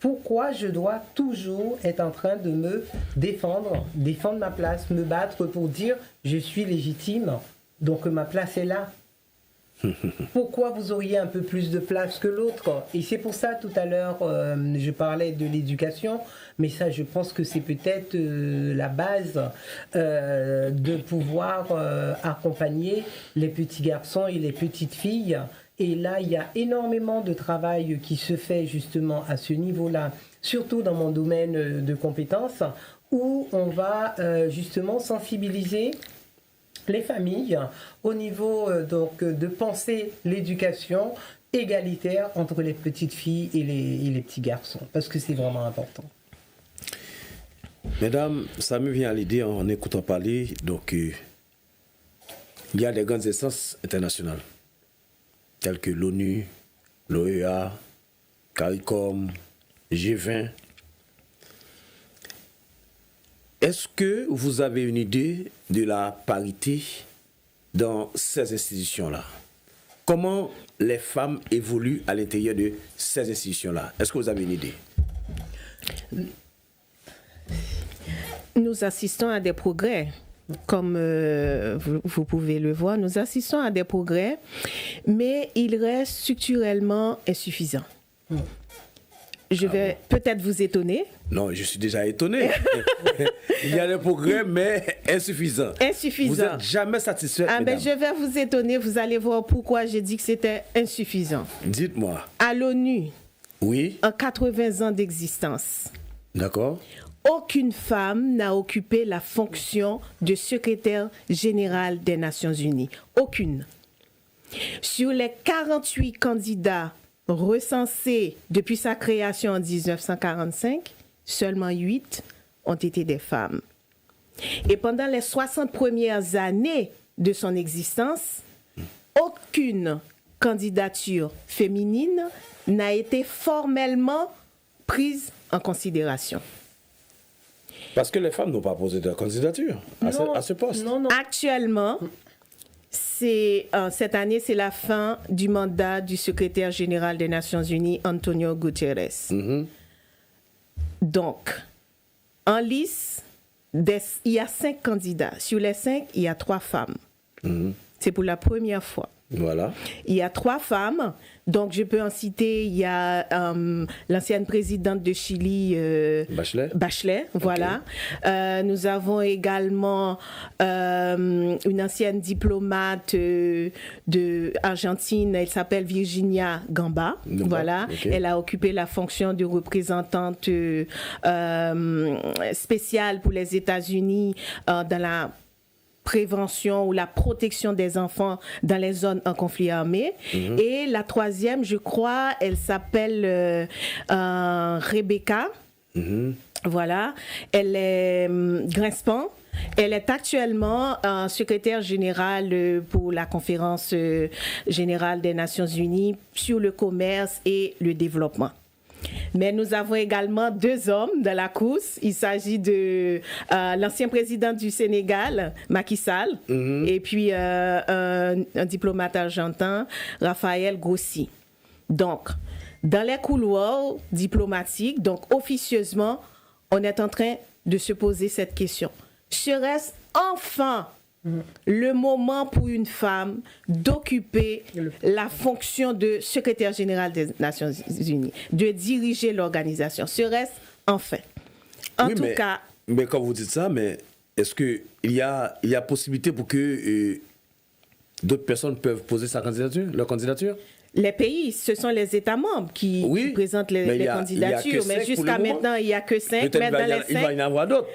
Pourquoi je dois toujours être en train de me défendre ma place, me battre pour dire, je suis légitime, donc ma place est là. Pourquoi vous auriez un peu plus de place que l'autre? Et c'est pour ça, tout à l'heure, je parlais de l'éducation, mais ça, je pense que c'est peut-être la base de pouvoir accompagner les petits garçons et les petites filles. Et là, il y a énormément de travail qui se fait justement à ce niveau-là, surtout dans mon domaine de compétences, où on va justement sensibiliser les familles au niveau donc, de penser l'éducation égalitaire entre les petites filles et les petits garçons, parce que c'est vraiment important. Mesdames, ça me vient à l'idée en écoutant parler, donc il y a des grandes instances internationales, telles que l'ONU, l'OEA, CARICOM, G20. Est-ce que vous avez une idée de la parité dans ces institutions-là? Comment les femmes évoluent à l'intérieur de ces institutions-là? Est-ce que vous avez une idée? Nous assistons à des progrès. Comme vous pouvez le voir, nous assistons à des progrès, mais il reste structurellement insuffisant. Je vais peut-être vous étonner. Non, je suis déjà étonné. Il y a des progrès, mais insuffisants. Insuffisant. Vous n'êtes jamais satisfait, Ben, je vais vous étonner, vous allez voir pourquoi j'ai dit que c'était insuffisant. Dites-moi. À l'ONU, Oui, en 80 ans d'existence, d'accord. aucune femme n'a occupé la fonction de secrétaire général des Nations Unies. Aucune. Sur les 48 candidats recensés depuis sa création en 1945, seulement 8 ont été des femmes. Et pendant les 60 premières années de son existence, aucune candidature féminine n'a été formellement prise en considération. Parce que les femmes n'ont pas posé de candidature à ce poste. Non. Actuellement, cette année, c'est la fin du mandat du secrétaire général des Nations Unies, Antonio Guterres. Donc, en lice, il y a 5 candidats. Sur les 5, il y a 3 femmes. C'est pour la première fois. Voilà. Il y a 3 femmes, donc je peux en citer, il y a l'ancienne présidente de Chili, Bachelet, voilà. Nous avons également une ancienne diplomate de Argentine, elle s'appelle Virginia Gamba, voilà. Okay. Elle a occupé la fonction de représentante spéciale pour les États-Unis dans la prévention ou la protection des enfants dans les zones en conflit armé. Et la troisième, je crois, elle s'appelle Rebecca. Voilà. Elle est Grinspan. Elle est actuellement secrétaire générale pour la conférence générale des Nations Unies sur le commerce et le développement. Mais nous avons également 2 hommes dans la course. Il s'agit de l'ancien président du Sénégal, Macky Sall, et puis un diplomate argentin, Rafael Grossi. Donc, dans les couloirs diplomatiques, donc officieusement, on est en train de se poser cette question. Serait-ce enfin le moment pour une femme d'occuper la fonction de secrétaire général des Nations Unies, de diriger l'organisation? Serait-ce enfin? En tout cas... Mais quand vous dites ça, mais est-ce qu'il y a possibilité pour que d'autres personnes peuvent poser leur candidature? Les pays, ce sont les États membres qui présentent les candidatures. Mais jusqu'à maintenant, il n'y a que 5. Peut-être il va y en avoir d'autres.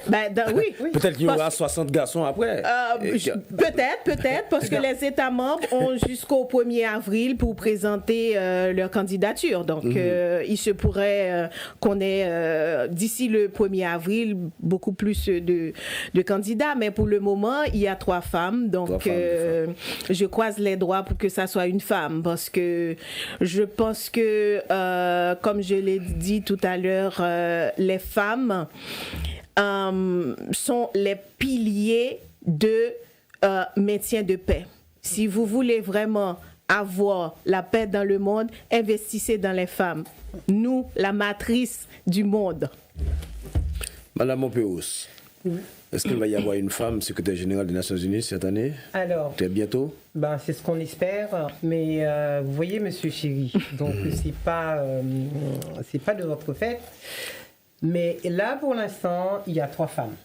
Oui. Peut-être qu'il y aura 60 garçons après. Peut-être, parce que les États membres ont jusqu'au 1er avril pour présenter leur candidature. Donc, il se pourrait qu'on ait, d'ici le 1er avril, beaucoup plus de candidats. Mais pour le moment, il y a 3 femmes. Donc, je croise les doigts pour que ça soit une femme. Parce que je pense que, comme je l'ai dit tout à l'heure, les femmes sont les piliers de maintien de paix. Si vous voulez vraiment avoir la paix dans le monde, investissez dans les femmes. Nous, la matrice du monde. Madame Montpéus, est-ce qu'il va y avoir une femme secrétaire générale des Nations Unies cette année? Alors, très bientôt? C'est ce qu'on espère, mais vous voyez, monsieur Chéri, donc c'est pas de votre fait, mais là pour l'instant il y a 3 femmes,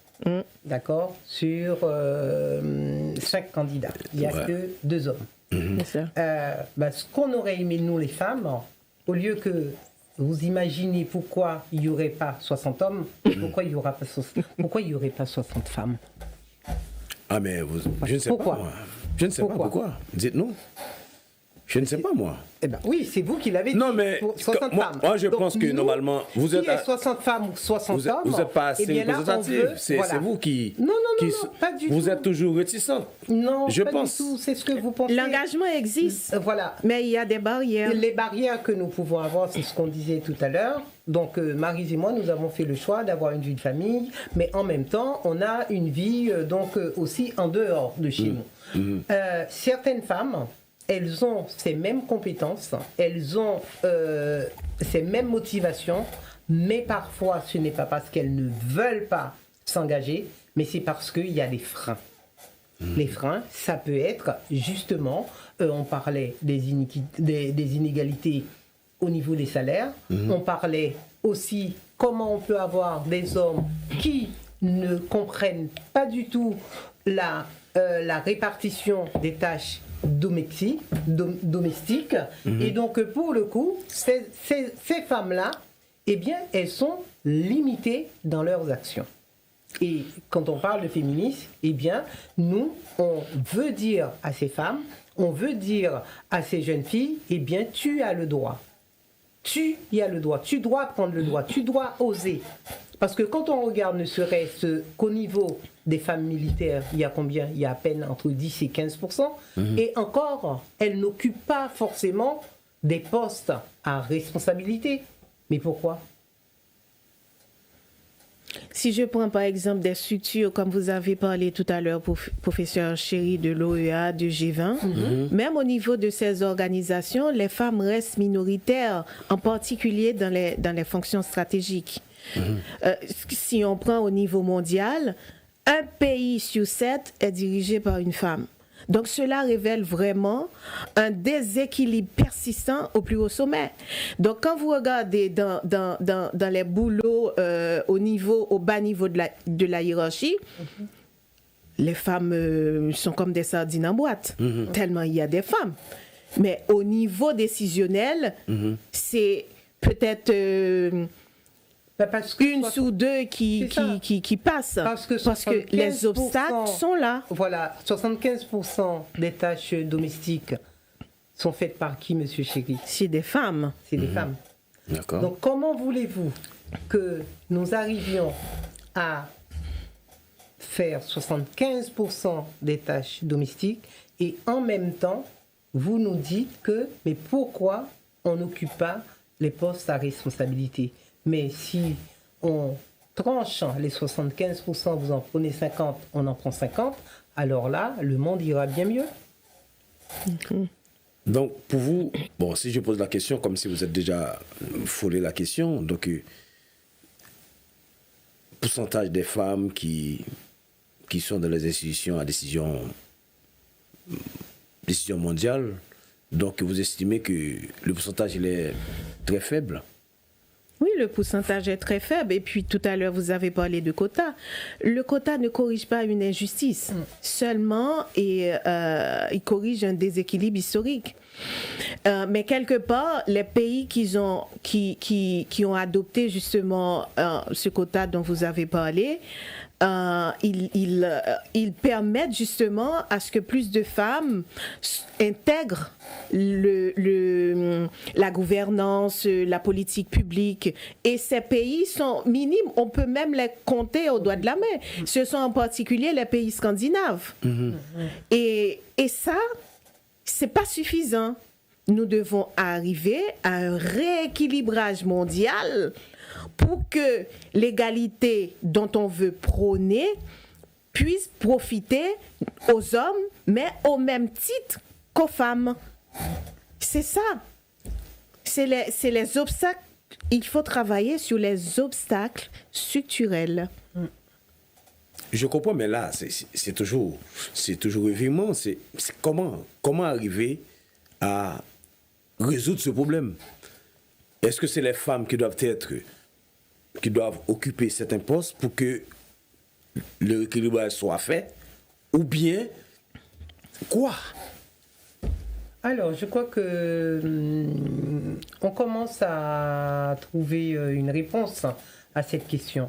d'accord, sur 5 candidats, il n'y a que 2 hommes. Ce qu'on aurait aimé nous les femmes, au lieu que vous imaginez pourquoi il n'y aurait pas 60 hommes, pourquoi il n'y aurait pas 60 femmes? Ah, mais je ne sais Pourquoi? pas, moi. Je ne sais pas pourquoi. Dites-nous. Je ne sais pas, moi. Eh ben oui, c'est vous qui l'avez dit. Non, mais pour 60 moi, femmes. moi, je Donc, pense que nous, normalement, vous êtes. Qui est 60 femmes ou 60 hommes? Vous n'êtes pas assez eh bien là, représentative. C'est voilà. vous qui. Non, pas du tout. Vous êtes toujours réticente. Non, je pas pense. du tout. C'est ce que vous pensez. L'engagement existe, Voilà. mais il y a des barrières. Les barrières que nous pouvons avoir, c'est ce qu'on disait tout à l'heure. Donc, Maryse et moi, nous avons fait le choix d'avoir une vie de famille, mais en même temps, on a une vie aussi en dehors de chez nous. Certaines femmes, elles ont ces mêmes compétences, elles ont ces mêmes motivations, mais parfois, ce n'est pas parce qu'elles ne veulent pas s'engager, mais c'est parce qu'il y a des freins. Les freins, ça peut être justement, on parlait des inégalités au niveau des salaires, on parlait aussi comment on peut avoir des hommes qui ne comprennent pas du tout la répartition des tâches domestiques. Et donc, pour le coup, ces femmes-là, eh bien, elles sont limitées dans leurs actions. Et quand on parle de féminisme, eh bien, nous, on veut dire à ces femmes, on veut dire à ces jeunes filles, eh bien, tu as le droit. Tu y as le droit. Tu dois prendre le droit. Tu dois oser. Parce que quand on regarde, ne serait-ce qu'au niveau des femmes militaires, il y a combien? Il y a à peine entre 10 et 15%. Et encore, elles n'occupent pas forcément des postes à responsabilité. Mais pourquoi? Si je prends par exemple des structures, comme vous avez parlé tout à l'heure, professeur Chéri, de l'OEA, du G20, même au niveau de ces organisations, les femmes restent minoritaires, en particulier dans les fonctions stratégiques. Si on prend au niveau mondial, un pays sur 7 est dirigé par une femme. Donc cela révèle vraiment un déséquilibre persistant au plus haut sommet. Donc quand vous regardez dans les boulots au bas niveau de la hiérarchie, les femmes sont comme des sardines en boîte, tellement il y a des femmes. Mais au niveau décisionnel, c'est peut-être une sur deux qui passe. Parce que les obstacles sont là. Voilà, 75% des tâches domestiques sont faites par qui, monsieur Chéri? C'est des femmes. C'est des femmes. D'accord. Donc comment voulez-vous que nous arrivions à faire 75% des tâches domestiques et en même temps, vous nous dites que, mais pourquoi on n'occupe pas les postes à responsabilité? Mais si on tranche les 75%, vous en prenez 50, on en prend 50, alors là, le monde ira bien mieux. Donc, pour vous, bon, si je pose la question, comme si vous êtes déjà foulé la question, donc, pourcentage des femmes qui sont dans les institutions à décision mondiale, donc vous estimez que le pourcentage il est très faible? Oui, le pourcentage est très faible. Et puis, tout à l'heure, vous avez parlé de quotas. Le quota ne corrige pas une injustice. Seulement, il corrige un déséquilibre historique. Mais quelque part, les pays qui ont adopté justement ce quota dont vous avez parlé, ils permettent justement à ce que plus de femmes intègrent la gouvernance, la politique publique. Et ces pays sont minimes, on peut même les compter au doigt de la main. Ce sont en particulier les pays scandinaves. Et ça, c'est pas suffisant. Nous devons arriver à un rééquilibrage mondial pour que l'égalité dont on veut prôner puisse profiter aux hommes, mais au même titre qu'aux femmes. C'est ça. C'est les obstacles. Il faut travailler sur les obstacles structurels. Je comprends, mais là, c'est toujours évidemment, c'est comment arriver à résoudre ce problème. Est-ce que c'est les femmes qui doivent occuper certains postes pour que le rééquilibrage soit fait, ou bien quoi? Alors, je crois que on commence à trouver une réponse à cette question.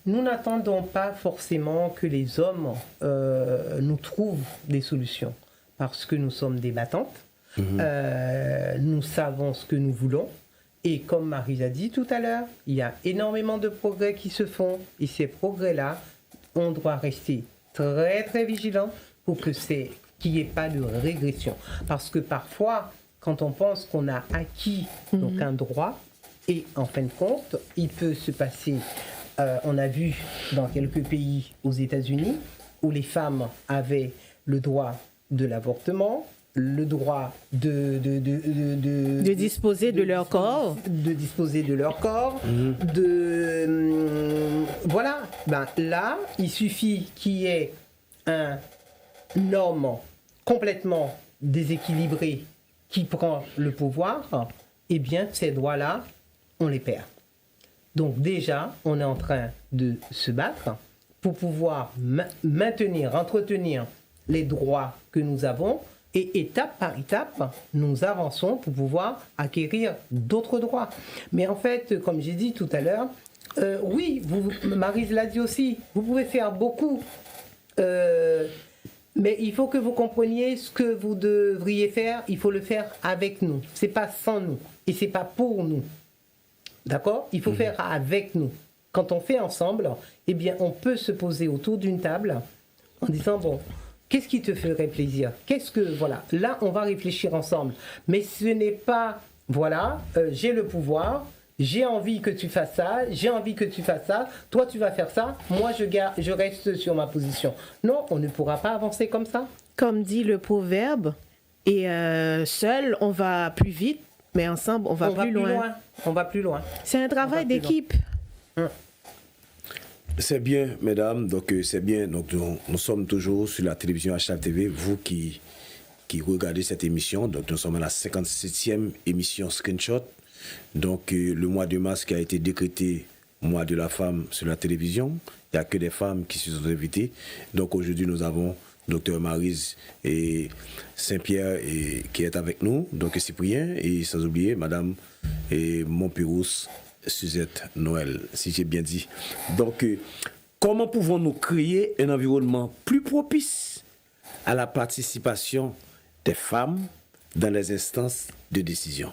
Nous n'attendons pas forcément que les hommes nous trouvent des solutions, parce que nous sommes débattantes, nous savons ce que nous voulons, et comme Marie a dit tout à l'heure, il y a énormément de progrès qui se font, et ces progrès-là, on doit rester très très vigilant pour qu'il n'y ait pas de régression. Parce que parfois, quand on pense qu'on a acquis donc un droit, et en fin de compte, il peut se passer, on a vu dans quelques pays aux États-Unis, où les femmes avaient le droit de l'avortement, le droit de disposer de leur corps. De disposer de leur corps. Voilà. Ben, là, il suffit qu'il y ait un homme complètement déséquilibré qui prend le pouvoir, eh bien, ces droits-là, on les perd. Donc déjà, on est en train de se battre pour pouvoir maintenir, entretenir les droits que nous avons, et étape par étape, nous avançons pour pouvoir acquérir d'autres droits. Mais en fait, comme j'ai dit tout à l'heure, oui, Maryse l'a dit aussi, vous pouvez faire beaucoup, mais il faut que vous compreniez ce que vous devriez faire, il faut le faire avec nous. C'est pas sans nous, et c'est pas pour nous. D'accord ? Il faut faire avec nous. Quand on fait ensemble, eh bien, on peut se poser autour d'une table en disant, bon, qu'est-ce qui te ferait plaisir ? Voilà, là, on va réfléchir ensemble. Mais ce n'est pas, voilà, j'ai le pouvoir, j'ai envie que tu fasses ça, j'ai envie que tu fasses ça, toi, tu vas faire ça, moi, je reste sur ma position. Non, on ne pourra pas avancer comme ça. Comme dit le proverbe, et seul, on va plus vite, mais ensemble, on va plus loin. On va plus loin. C'est un travail d'équipe. C'est bien, mesdames, donc c'est bien. Donc, nous sommes toujours sur la télévision HLive TV, vous qui regardez cette émission. Donc, nous sommes à la 57e émission Screenshot. Donc, le mois de mars qui a été décrété mois de la femme sur la télévision. Il n'y a que des femmes qui se sont invitées. Donc, aujourd'hui, nous avons Dr Maryse et Saint-Pierre qui est avec nous, donc Cyprien, et sans oublier Madame Montpirous Suzette Noël, si j'ai bien dit. Donc, comment pouvons-nous créer un environnement plus propice à la participation des femmes dans les instances de décision?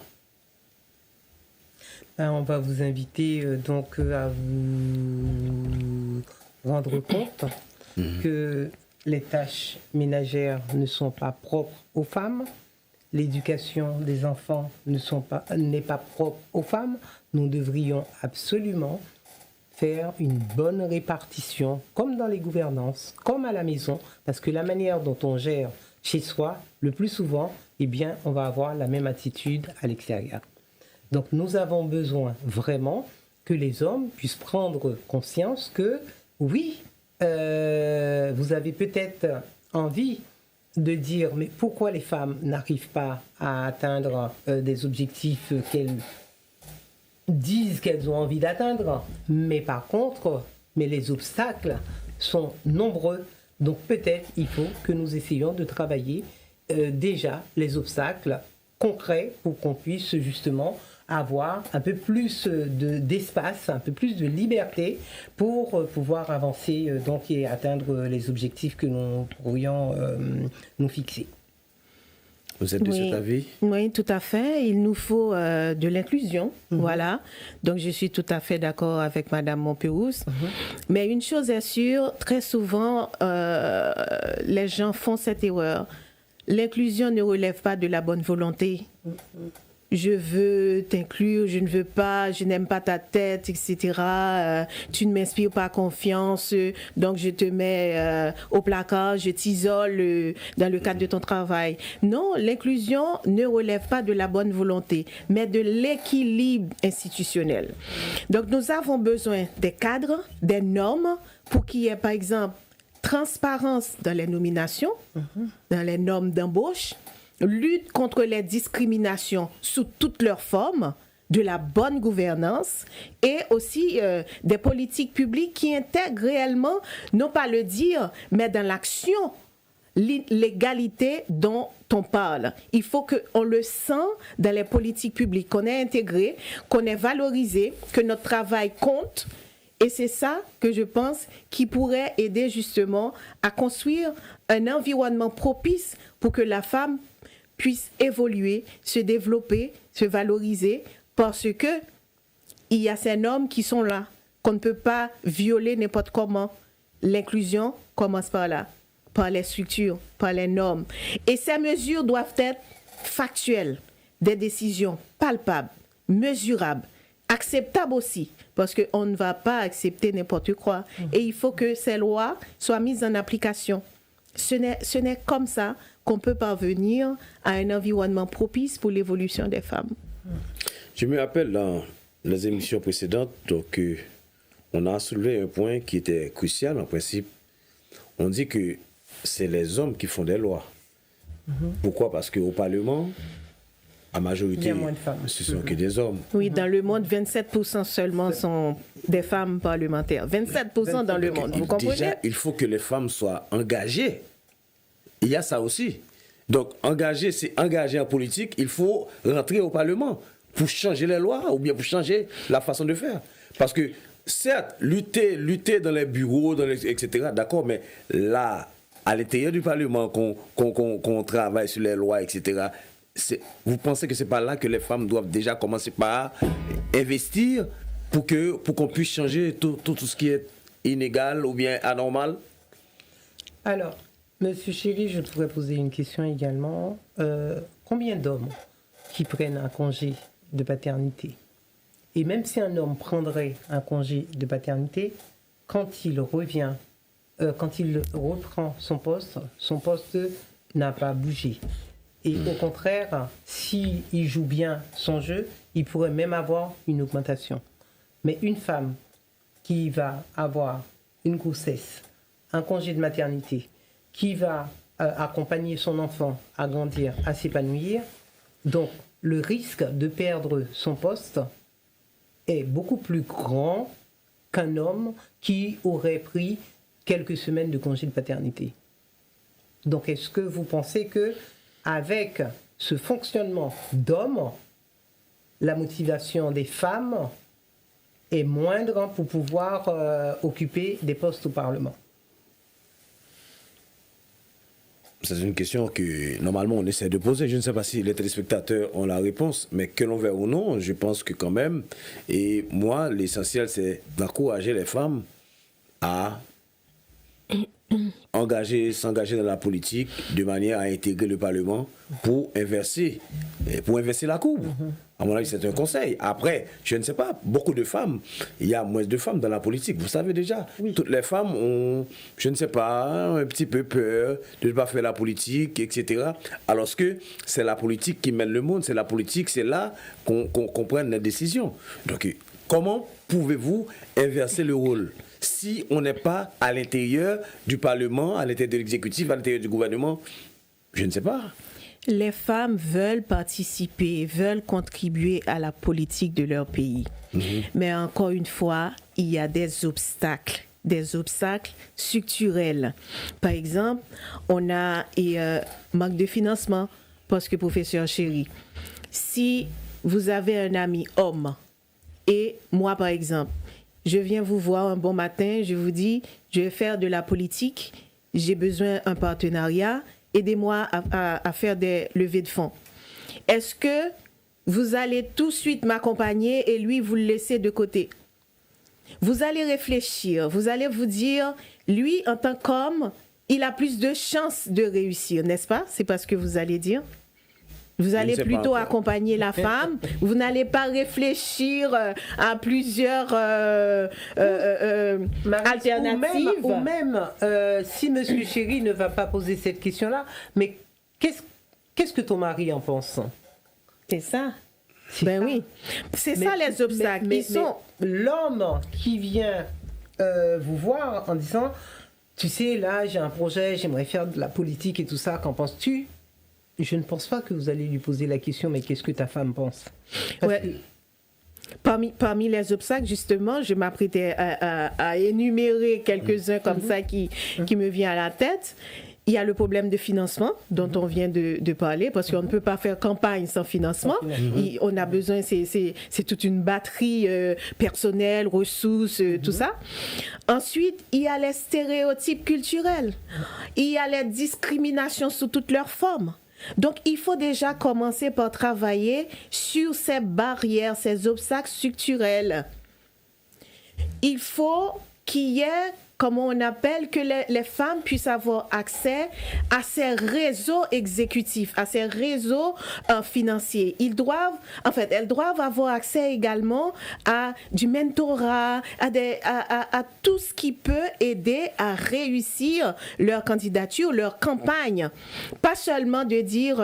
On va vous inviter donc à vous rendre compte que les tâches ménagères ne sont pas propres aux femmes, l'éducation des enfants n'est pas propre aux femmes. Nous devrions absolument faire une bonne répartition, comme dans les gouvernances, comme à la maison, parce que la manière dont on gère chez soi, le plus souvent, eh bien, on va avoir la même attitude à l'extérieur. Donc nous avons besoin vraiment que les hommes puissent prendre conscience que, oui, vous avez peut-être envie de dire, mais pourquoi les femmes n'arrivent pas à atteindre des objectifs qu'elles disent qu'elles ont envie d'atteindre, mais par contre, les obstacles sont nombreux. Donc peut-être il faut que nous essayions de travailler déjà les obstacles concrets pour qu'on puisse justement avoir un peu plus d'espace, un peu plus de liberté pour pouvoir avancer donc, et atteindre les objectifs que nous pourrions nous fixer. Vous êtes de cet avis? Oui, tout à fait. Il nous faut de l'inclusion, voilà. Donc, je suis tout à fait d'accord avec Madame Montpirous. Mais une chose est sûre, très souvent, les gens font cette erreur. L'inclusion ne relève pas de la bonne volonté. Je veux t'inclure, je ne veux pas, je n'aime pas ta tête, etc. Tu ne m'inspires pas confiance, donc je te mets au placard, je t'isole dans le cadre de ton travail. Non, l'inclusion ne relève pas de la bonne volonté, mais de l'équilibre institutionnel. Donc nous avons besoin des cadres, des normes, pour qu'il y ait par exemple transparence dans les nominations, dans les normes d'embauche, lutte contre les discriminations sous toutes leurs formes, de la bonne gouvernance et aussi des politiques publiques qui intègrent réellement, non pas le dire, mais dans l'action, l'égalité dont on parle. Il faut qu'on le sente dans les politiques publiques, qu'on est intégré, qu'on est valorisé, que notre travail compte Et c'est ça que je pense qui pourrait aider justement à construire un environnement propice pour que la femme puisse évoluer, se développer, se valoriser, parce que il y a ces normes qui sont là, qu'on ne peut pas violer n'importe comment. L'inclusion commence par là, par les structures, par les normes. Et ces mesures doivent être factuelles, des décisions palpables, mesurables, acceptables aussi, parce qu'on ne va pas accepter n'importe quoi. Et il faut que ces lois soient mises en application. Ce n'est comme ça qu'on peut parvenir à un environnement propice pour l'évolution des femmes. Je me rappelle dans les émissions précédentes, donc, on a soulevé un point qui était crucial en principe. On dit que c'est les hommes qui font des lois. Pourquoi? Parce qu'au Parlement, à majorité, Il y a moins de femmes. ce sont que des hommes. Oui, dans le monde, 27% seulement sont des femmes parlementaires. 27% dans le monde, vous comprenez? Déjà, il faut que les femmes soient engagées. Il y a ça aussi. Donc, engager, c'est engager en politique. Il faut rentrer au Parlement pour changer les lois ou bien pour changer la façon de faire. Parce que, certes, lutter dans les bureaux, etc., d'accord, mais là, à l'intérieur du Parlement, qu'on travaille sur les lois, etc., vous pensez que c'est pas là que les femmes doivent déjà commencer par investir pour qu'on puisse changer tout ce qui est inégal ou bien anormal? Alors, Monsieur Chéri, je pourrais poser une question également. Combien d'hommes qui prennent un congé de paternité? Et même si un homme prendrait un congé de paternité, quand il revient, quand il reprend son poste n'a pas bougé. Et au contraire, s'il joue bien son jeu, il pourrait même avoir une augmentation. Mais une femme qui va avoir une grossesse, un congé de maternité, qui va accompagner son enfant à grandir, à s'épanouir, donc le risque de perdre son poste est beaucoup plus grand qu'un homme qui aurait pris quelques semaines de congé de paternité. Donc est-ce que vous pensez que avec ce fonctionnement d'hommes, la motivation des femmes est moindre pour pouvoir occuper des postes au Parlement? C'est une question que normalement on essaie de poser. Je ne sais pas si les téléspectateurs ont la réponse, mais que l'on veuille ou non, je pense que quand même, et moi l'essentiel c'est d'encourager les femmes à s'engager dans la politique de manière à intégrer le Parlement pour inverser la courbe. À mon avis, c'est un conseil. Après, je ne sais pas, beaucoup de femmes, il y a moins de femmes dans la politique, vous savez déjà. Oui. Toutes les femmes ont, je ne sais pas, un petit peu peur de ne pas faire la politique, etc. Alors que c'est la politique qui mène le monde, c'est la politique, c'est là qu'on prenne les décisions. Donc, comment pouvez-vous inverser le rôle si on n'est pas à l'intérieur du Parlement, à l'intérieur de l'exécutif, à l'intérieur du gouvernement? Je ne sais pas. Les femmes veulent participer, veulent contribuer à la politique de leur pays. Mais encore une fois, il y a des obstacles structurels. Par exemple, on a manque de financement, parce que professeur Chéri, si vous avez un ami homme, et moi par exemple, je viens vous voir un bon matin, je vous dis, je vais faire de la politique, j'ai besoin d'un partenariat, aidez-moi à faire des levées de fonds. Est-ce que vous allez tout de suite m'accompagner et lui, vous le laissez de côté? Vous allez réfléchir, vous allez vous dire, lui, en tant qu'homme, il a plus de chances de réussir, n'est-ce pas? C'est pas ce que vous allez dire? Vous allez plutôt accompagner la femme. Vous n'allez pas réfléchir à plusieurs alternatives. Ou même si Monsieur Chéri ne va pas poser cette question-là, mais qu'est-ce que ton mari en pense? C'est ça. Ben oui. C'est ça les obstacles. Mais l'homme qui vient vous voir en disant, tu sais, là, j'ai un projet, j'aimerais faire de la politique et tout ça, qu'en penses-tu? Je ne pense pas que vous allez lui poser la question, mais qu'est-ce que ta femme pense? Parmi les obstacles, justement, je m'apprêtais à énumérer quelques-uns comme ça qui me vient à la tête. Il y a le problème de financement dont on vient de parler, parce qu'on ne peut pas faire campagne sans financement. On a besoin, c'est toute une batterie personnelle, ressources, tout ça. Ensuite, il y a les stéréotypes culturels. Il y a les discriminations sous toutes leurs formes. Donc, il faut déjà commencer par travailler sur ces barrières, ces obstacles structurels. Il faut qu'il y ait, comment on appelle, que les femmes puissent avoir accès à ces réseaux exécutifs, à ces réseaux financiers. Elles doivent avoir accès également à du mentorat, à tout ce qui peut aider à réussir leur candidature, leur campagne. Pas seulement de dire,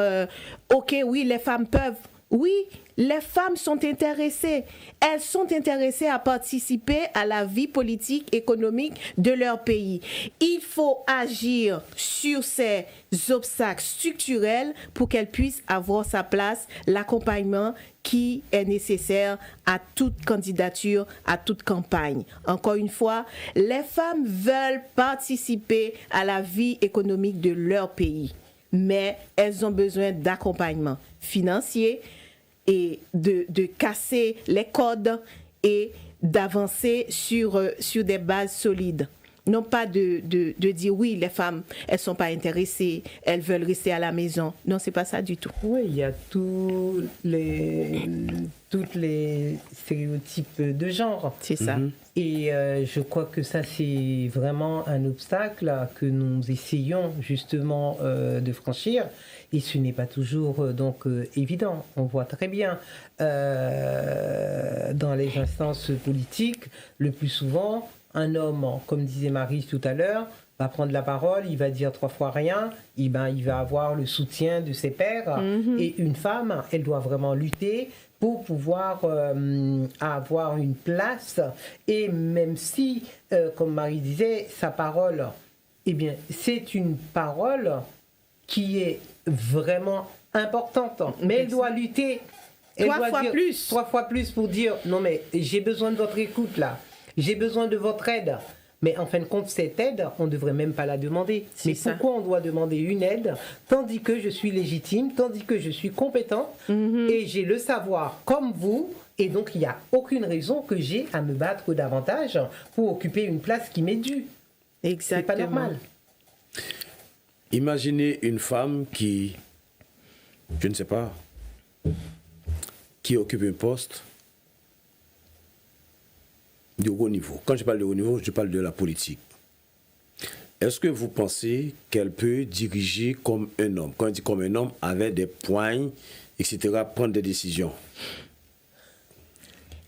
OK, oui, les femmes peuvent. Oui, les femmes sont intéressées. Elles sont intéressées à participer à la vie politique, économique de leur pays. Il faut agir sur ces obstacles structurels pour qu'elles puissent avoir sa place, l'accompagnement qui est nécessaire à toute candidature, à toute campagne. Encore une fois, les femmes veulent participer à la vie économique de leur pays, mais elles ont besoin d'accompagnement financier et de casser les codes et d'avancer sur des bases solides. Non pas de dire oui, les femmes, elles ne sont pas intéressées, elles veulent rester à la maison. Non, ce n'est pas ça du tout. Oui, il y a tous les stéréotypes de genre. C'est ça. Et je crois que ça, c'est vraiment un obstacle que nous essayons justement de franchir. Et ce n'est pas toujours évident. On voit très bien dans les instances politiques, le plus souvent, un homme, comme disait Marie tout à l'heure, va prendre la parole, il va dire 3 fois rien, il va avoir le soutien de ses pairs. Et une femme, elle doit vraiment lutter pour pouvoir avoir une place. Et même si, comme Marie disait, sa parole, eh bien, c'est une parole qui est vraiment importante. Mais elle doit lutter. Elle doit dire 3 fois plus pour dire, non mais j'ai besoin de votre écoute là. J'ai besoin de votre aide. Mais en fin de compte, cette aide, on ne devrait même pas la demander. Mais pourquoi on doit demander une aide, tandis que je suis légitime, tandis que je suis compétente, et j'ai le savoir comme vous, et donc il n'y a aucune raison que j'ai à me battre davantage pour occuper une place qui m'est due. Exactement. C'est pas normal. Imaginez une femme qui, je ne sais pas, qui occupe un poste de haut niveau. Quand je parle de haut niveau, je parle de la politique. Est-ce que vous pensez qu'elle peut diriger comme un homme? Quand on dit comme un homme, avec des poignes, etc., prendre des décisions?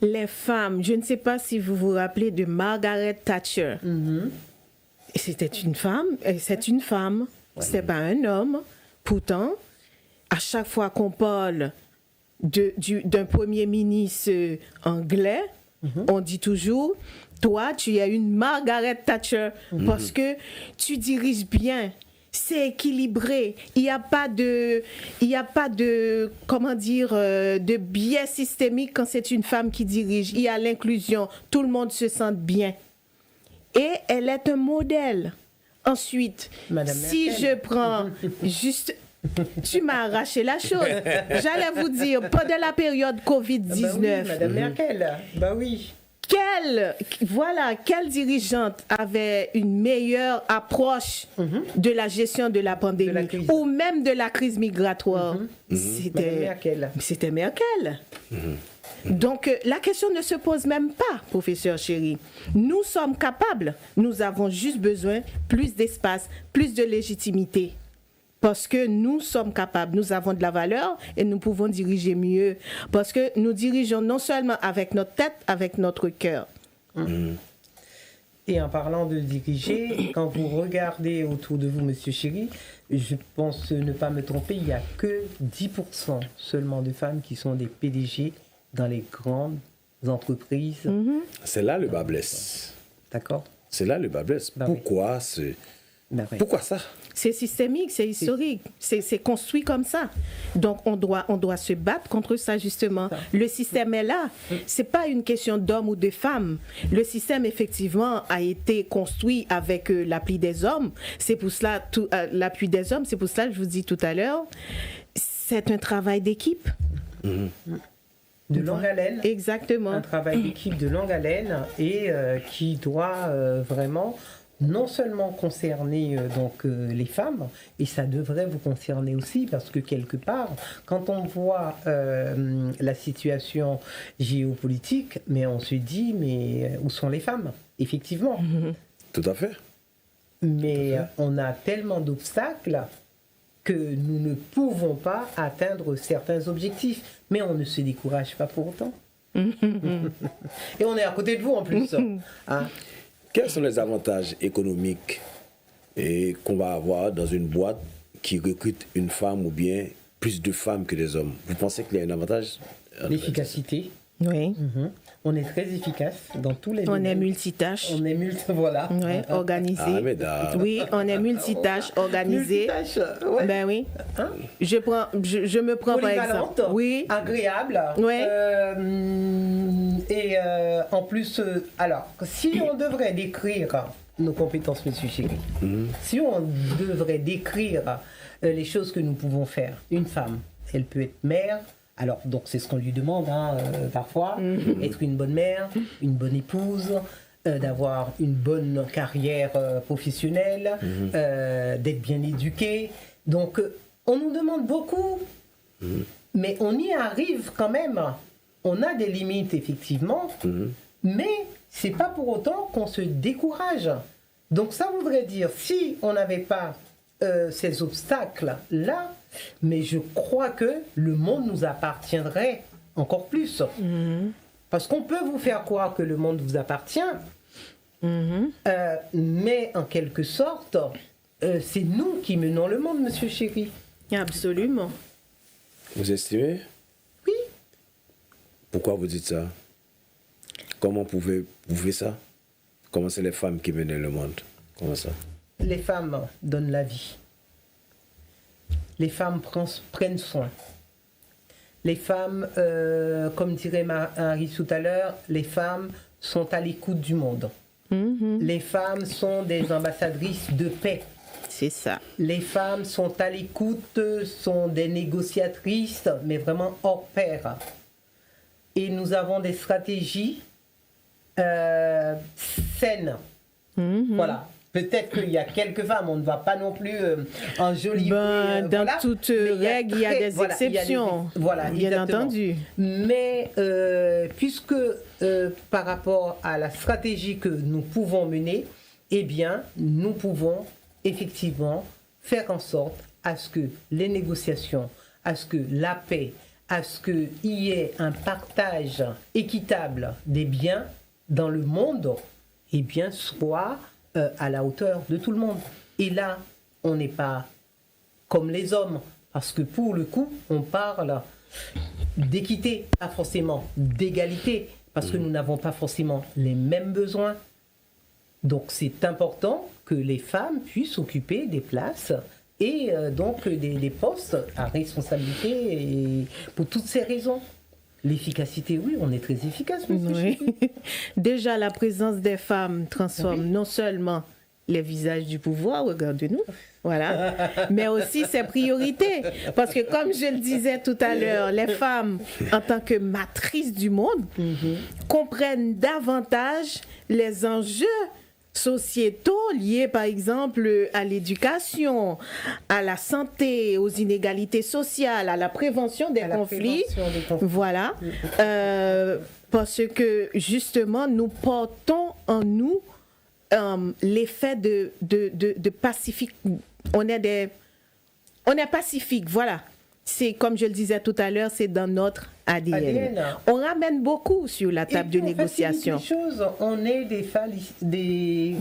Les femmes, je ne sais pas si vous vous rappelez de Margaret Thatcher. C'était une femme, c'est une femme, c'est pas un homme. Pourtant, à chaque fois qu'on parle d'un premier ministre anglais, on dit toujours, toi, tu es une Margaret Thatcher parce que tu diriges bien. C'est équilibré. Il n'y a pas de, comment dire, de biais systémique quand c'est une femme qui dirige. Il y a l'inclusion. Tout le monde se sent bien. Et elle est un modèle. Ensuite, Madame si Merkel. je prends juste... Tu m'as arraché la chose. J'allais vous dire, pendant la période Covid-19... Bah oui, Madame Merkel, bah oui. Quelle dirigeante avait une meilleure approche de la gestion de la pandémie ou même de la crise migratoire? C'était Merkel. Donc, la question ne se pose même pas, professeur Chéri. Nous sommes capables. Nous avons juste besoin plus d'espace, plus de légitimité. Parce que nous sommes capables, nous avons de la valeur et nous pouvons diriger mieux. Parce que nous dirigeons non seulement avec notre tête, avec notre cœur. Et en parlant de diriger, quand vous regardez autour de vous, monsieur Chéri, je pense ne pas me tromper, il n'y a que 10% seulement de femmes qui sont des PDG dans les grandes entreprises. C'est là le bas blesse. D'accord. C'est là le bas blesse. Bah Pourquoi Ben oui. Pourquoi ça? C'est systémique, c'est historique, c'est construit comme ça. Donc on doit se battre contre ça justement. Le système est là. C'est pas une question d'homme ou de femme. Le système effectivement a été construit avec l'appui des hommes. C'est pour cela l'appui des hommes. C'est pour cela que je vous dis tout à l'heure, c'est un travail d'équipe. De longue haleine. Exactement. Un travail d'équipe de longue haleine et qui doit vraiment non seulement concerner les femmes, et ça devrait vous concerner aussi, parce que quelque part, quand on voit la situation géopolitique, mais on se dit, mais où sont les femmes? Effectivement. Tout à fait. Mais on a tellement d'obstacles que nous ne pouvons pas atteindre certains objectifs. Mais on ne se décourage pas pour autant. Et on est à côté de vous en plus. Hein? Quels sont les avantages économiques qu'on va avoir dans une boîte qui recrute une femme ou bien plus de femmes que des hommes? Vous pensez qu'il y a un avantage? Oui. L'efficacité. On est très efficace dans tous les On domaines. est multitâche. On est voilà. Oui, organisé. Ah, mais Oui, on est multitâche, organisé. Multitâche, ouais. Ben oui. Hein? Je me prends par exemple. Polyvalente, Oui. agréable. Ouais. Et en plus, alors, si on devrait décrire nos compétences, monsieur Chéri, si on devrait décrire les choses que nous pouvons faire, une femme, elle peut être mère. Alors, donc c'est ce qu'on lui demande parfois, être une bonne mère, une bonne épouse, d'avoir une bonne carrière professionnelle, d'être bien éduquée. Donc, on nous demande beaucoup, mais on y arrive quand même. On a des limites, effectivement, mais c'est pas pour autant qu'on se décourage. Donc, ça voudrait dire, si on n'avait pas ces obstacles-là, mais je crois que le monde nous appartiendrait encore plus. Parce qu'on peut vous faire croire que le monde vous appartient, mais en quelque sorte, c'est nous qui menons le monde, monsieur Chéri. Absolument. Vous estimez? Oui. Pourquoi vous dites ça? Comment pouvez-vous ça? Comment c'est les femmes qui mènent le monde? Comment ça? Les femmes donnent la vie. Les femmes prennent soin. Les femmes, comme dirait Marie tout à l'heure, les femmes sont à l'écoute du monde. Les femmes sont des ambassadrices de paix. C'est ça. Les femmes sont à l'écoute, sont des négociatrices, mais vraiment hors pair. Et nous avons des stratégies saines. Voilà. Peut-être qu'il y a quelques femmes, on ne va pas non plus enjoliver. Dans toute règle, il y a des exceptions. Voilà, bien exactement. entendu. Mais puisque par rapport à la stratégie que nous pouvons mener, eh bien, nous pouvons effectivement faire en sorte à ce que les négociations, à ce que la paix, à ce qu'il y ait un partage équitable des biens dans le monde, eh bien, soit à la hauteur de tout le monde. Et là, on n'est pas comme les hommes, parce que pour le coup, on parle d'équité, pas forcément d'égalité, parce que nous n'avons pas forcément les mêmes besoins. Donc c'est important que les femmes puissent occuper des places et donc des postes à responsabilité et pour toutes ces raisons. L'efficacité, oui, on est très efficace, monsieur. Oui. Déjà, la présence des femmes transforme non seulement les visages du pouvoir, regardez-nous, voilà, mais aussi ses priorités. Parce que, comme je le disais tout à l'heure, les femmes, en tant que matrices du monde, comprennent davantage les enjeux sociétaux liés, par exemple, à l'éducation, à la santé, aux inégalités sociales, à la prévention des conflits. Voilà. Parce que, justement, nous portons en nous l'effet de pacifique. On est pacifique, voilà. C'est, comme je le disais tout à l'heure, c'est dans notre ADN. On ramène beaucoup sur la table de négociation. On est des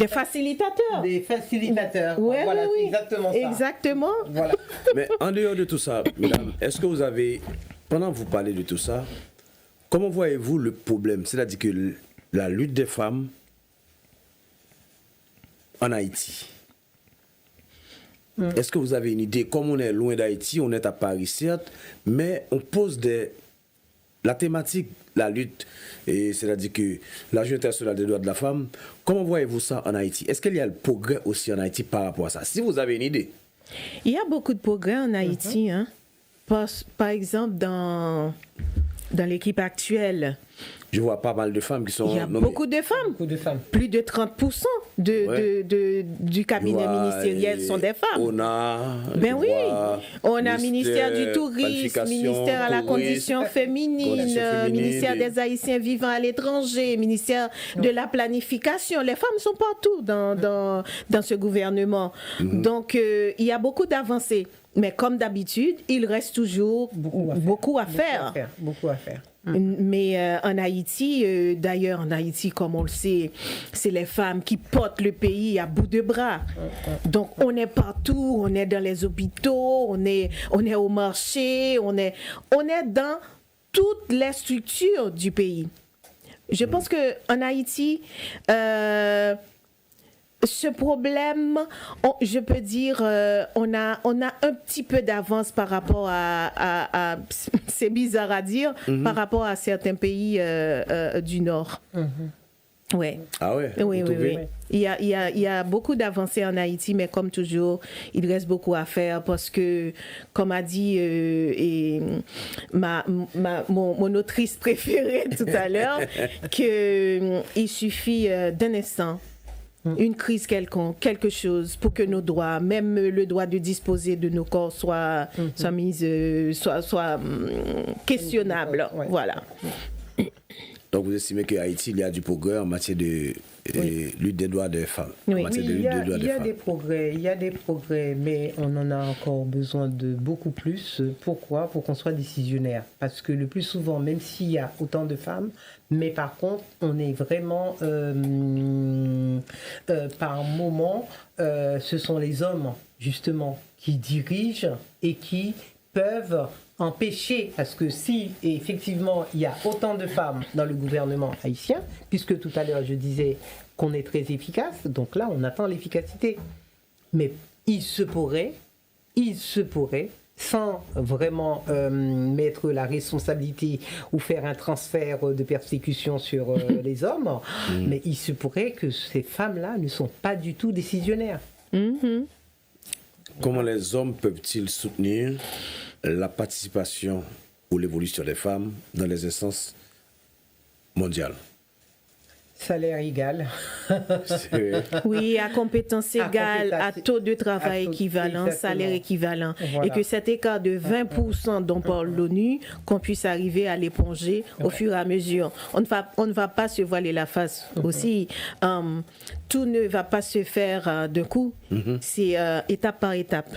facilitateurs. Des facilitateurs. Oui, voilà, oui, c'est exactement ça. Exactement. Voilà. Mais en dehors de tout ça, mesdames, est-ce que vous avez, pendant que vous parlez de tout ça, comment voyez-vous le problème? C'est-à-dire que la lutte des femmes en Haïti, Est-ce que vous avez une idée? Comme on est loin d'Haïti, on est à Paris, certes, mais on pose la thématique, la lutte, et c'est-à-dire que la Journée internationale des droits de la femme, comment voyez-vous ça en Haïti? Est-ce qu'il y a le progrès aussi en Haïti par rapport à ça? Si vous avez une idée. Il y a beaucoup de progrès en Haïti. Hein. Par exemple, dans l'équipe actuelle, Je vois pas mal de femmes qui sont il y a nommées. beaucoup de femmes. Beaucoup de femmes. Plus de 30% du cabinet ministériel sont des femmes. On a. Ben oui, on a ministère du tourisme, ministère à la condition féminine, ministère des Haïtiens vivant à l'étranger, ministère de la planification. Les femmes sont partout dans ce gouvernement. Donc, il y a beaucoup d'avancées. Mais comme d'habitude, il reste toujours beaucoup à faire. Beaucoup à faire. Mais en Haïti, d'ailleurs en Haïti, comme on le sait, c'est les femmes qui portent le pays à bout de bras. Donc on est partout, on est dans les hôpitaux, on est au marché, on est dans toutes les structures du pays. Je pense que en Haïti, ce problème, je peux dire, on a un petit peu d'avance par rapport à c'est bizarre à dire, par rapport à certains pays du Nord. Ouais. Ah ouais? Oui. Il y a beaucoup d'avancées en Haïti, mais comme toujours, il reste beaucoup à faire parce que, comme a dit mon autrice préférée tout à l'heure, qu'il suffit d'un instant, une crise quelconque, quelque chose pour que nos droits, même le droit de disposer de nos corps soit questionnable. Ouais. Voilà. Donc vous estimez qu'à Haïti, il y a du progrès en matière de lutte des droits des femmes. Oui. En matière de Oui, lutte des droits il des y a femmes. il y a des progrès, mais on en a encore besoin de beaucoup plus. Pourquoi? Pour qu'on soit décisionnaire. Parce que le plus souvent, même s'il y a autant de femmes, mais par contre, on est vraiment, par moment, ce sont les hommes, justement, qui dirigent et qui peuvent empêcher, parce que si effectivement il y a autant de femmes dans le gouvernement haïtien, puisque tout à l'heure je disais qu'on est très efficace, donc là on attend l'efficacité. Mais il se pourrait, sans vraiment mettre la responsabilité ou faire un transfert de persécution sur les hommes, mais il se pourrait que ces femmes-là ne sont pas du tout décisionnaires. Comment les hommes peuvent-ils soutenir la participation ou l'évolution des femmes dans les instances mondiales? Salaire égal. Oui, à compétence égale, à taux de travail à taux- équivalent, exactement. salaire équivalent. Voilà. Et que cet écart de 20% dont parle l'ONU, qu'on puisse arriver à l'éponger au fur et à mesure. On ne va pas se voiler la face aussi. Tout ne va pas se faire d'un coup. C'est étape par étape.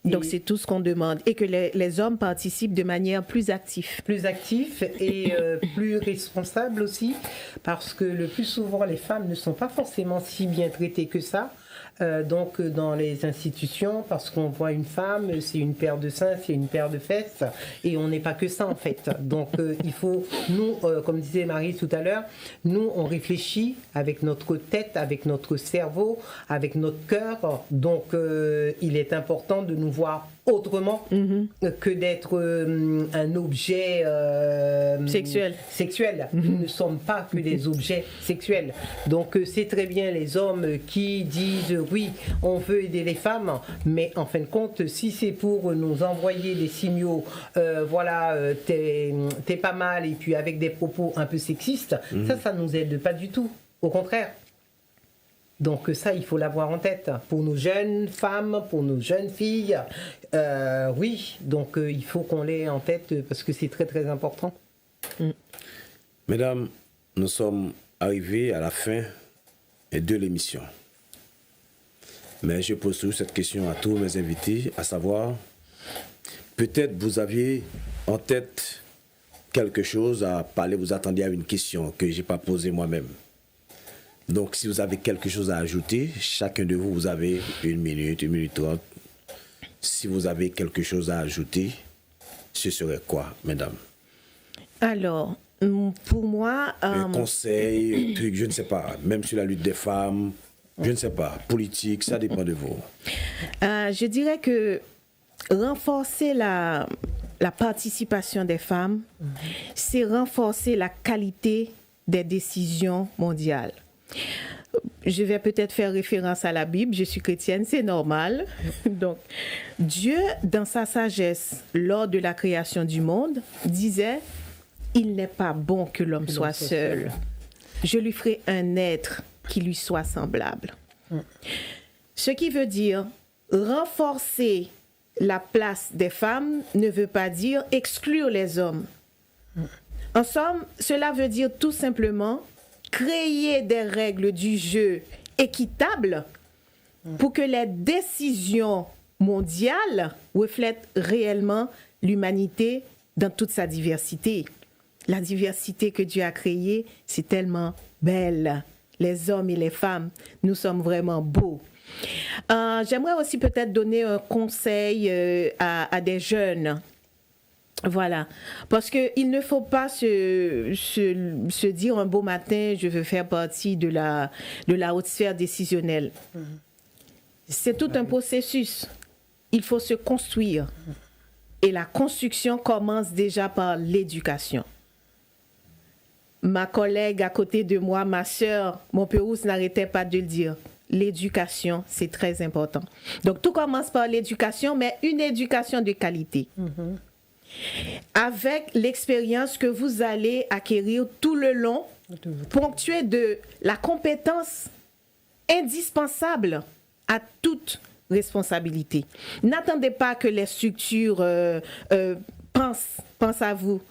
Donc c'est tout ce qu'on demande. Et que les hommes participent de manière plus active. Plus actif et plus responsable aussi, parce que le plus souvent les femmes ne sont pas forcément si bien traitées que ça. Donc dans les institutions, parce qu'on voit une femme, c'est une paire de seins, c'est une paire de fesses, et on n'est pas que ça en fait. Donc il faut, nous, comme disait Marie tout à l'heure, nous on réfléchit avec notre tête, avec notre cerveau, avec notre cœur. Donc il est important de nous voir autrement que d'être un objet sexuel. Nous ne sommes pas que des objets sexuels. Donc c'est très bien les hommes qui disent oui, on veut aider les femmes, mais en fin de compte, si c'est pour nous envoyer des signaux, voilà, t'es pas mal, et puis avec des propos un peu sexistes, ça nous aide pas du tout. Au contraire. Donc ça, il faut l'avoir en tête. Pour nos jeunes femmes, pour nos jeunes filles, oui, donc il faut qu'on l'ait en tête parce que c'est très très important. Mesdames, nous sommes arrivés à la fin de l'émission. Mais je pose toujours cette question à tous mes invités, à savoir, peut-être vous aviez en tête quelque chose à parler, vous attendiez à une question que je n'ai pas posée moi-même. Donc, si vous avez quelque chose à ajouter, chacun de vous, vous avez 1 minute 30. Si vous avez quelque chose à ajouter, ce serait quoi, mesdames? Alors, pour moi... Un conseil, truc, je ne sais pas, même sur la lutte des femmes, je ne sais pas, politique, ça dépend de vous. Je dirais que renforcer la participation des femmes, c'est renforcer la qualité des décisions mondiales. Je vais peut-être faire référence à la Bible, je suis chrétienne, c'est normal. Donc, Dieu, dans sa sagesse, lors de la création du monde, disait « Il n'est pas bon que l'homme soit seul. Je lui ferai un être qui lui soit semblable. » Ce qui veut dire renforcer la place des femmes ne veut pas dire exclure les hommes. En somme, cela veut dire tout simplement créer des règles du jeu équitables pour que les décisions mondiales reflètent réellement l'humanité dans toute sa diversité. La diversité que Dieu a créée, c'est tellement belle. Les hommes et les femmes, nous sommes vraiment beaux. J'aimerais aussi peut-être donner un conseil à des jeunes. Voilà, parce qu'il ne faut pas se dire un beau matin, je veux faire partie de la haute sphère décisionnelle. C'est tout un processus. Il faut se construire. Et la construction commence déjà par l'éducation. Ma collègue à côté de moi, ma sœur, mon Pérouse n'arrêtait pas de le dire. L'éducation, c'est très important. Donc, tout commence par l'éducation, mais une éducation de qualité. Avec l'expérience que vous allez acquérir tout le long, ponctuée de la compétence indispensable à toute responsabilité. N'attendez pas que les structures pensent à vous.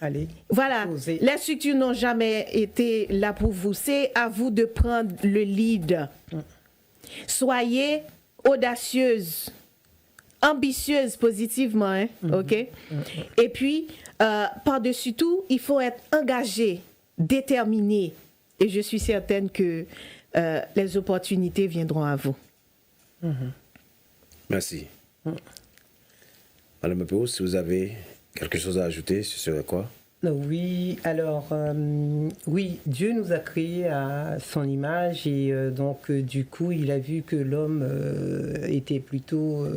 Allez. Voilà, Osez. les structures n'ont jamais été là pour vous. C'est à vous de prendre le lead. Soyez audacieuse, ambitieuse positivement, hein? OK? Et puis, par-dessus tout, il faut être engagé, déterminé. Et je suis certaine que les opportunités viendront à vous. Merci. Madame Péo, si vous avez quelque chose à ajouter, ce serait quoi? Oui, alors, oui, Dieu nous a créés à son image et donc, du coup, il a vu que l'homme était plutôt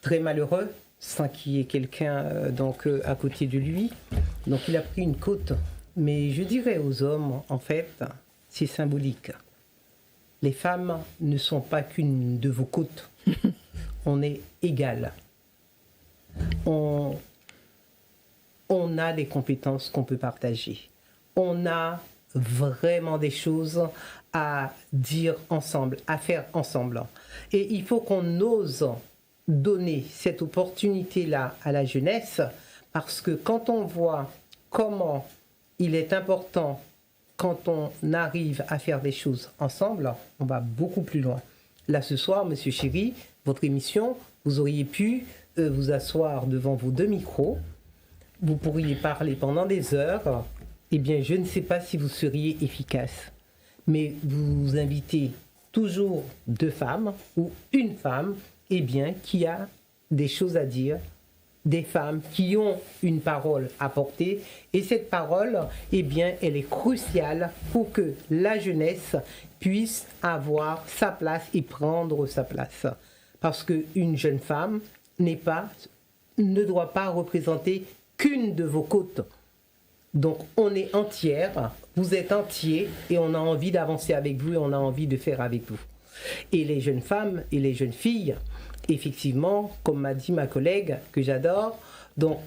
très malheureux sans qu'il y ait quelqu'un donc à côté de lui. Donc, il a pris une côte. Mais je dirais aux hommes, en fait, c'est symbolique. Les femmes ne sont pas qu'une de vos côtes. On est égal. On a des compétences qu'on peut partager. On a vraiment des choses à dire ensemble, à faire ensemble. Et il faut qu'on ose donner cette opportunité-là à la jeunesse, parce que quand on voit comment il est important, quand on arrive à faire des choses ensemble, on va beaucoup plus loin. Là, ce soir, Monsieur Chéri, votre émission, vous auriez pu vous asseoir devant vos deux micros. Vous pourriez parler pendant des heures. Eh bien, je ne sais pas si vous seriez efficace. Mais vous invitez toujours deux femmes ou une femme, eh bien, qui a des choses à dire, des femmes qui ont une parole à porter. Et cette parole, eh bien, elle est cruciale pour que la jeunesse puisse avoir sa place et prendre sa place. Parce qu'une jeune femme ne doit pas représenter qu'une de vos côtes. Donc on est entière, vous êtes entier et on a envie d'avancer avec vous et on a envie de faire avec vous. Et les jeunes femmes et les jeunes filles, effectivement, comme m'a dit ma collègue, que j'adore, donc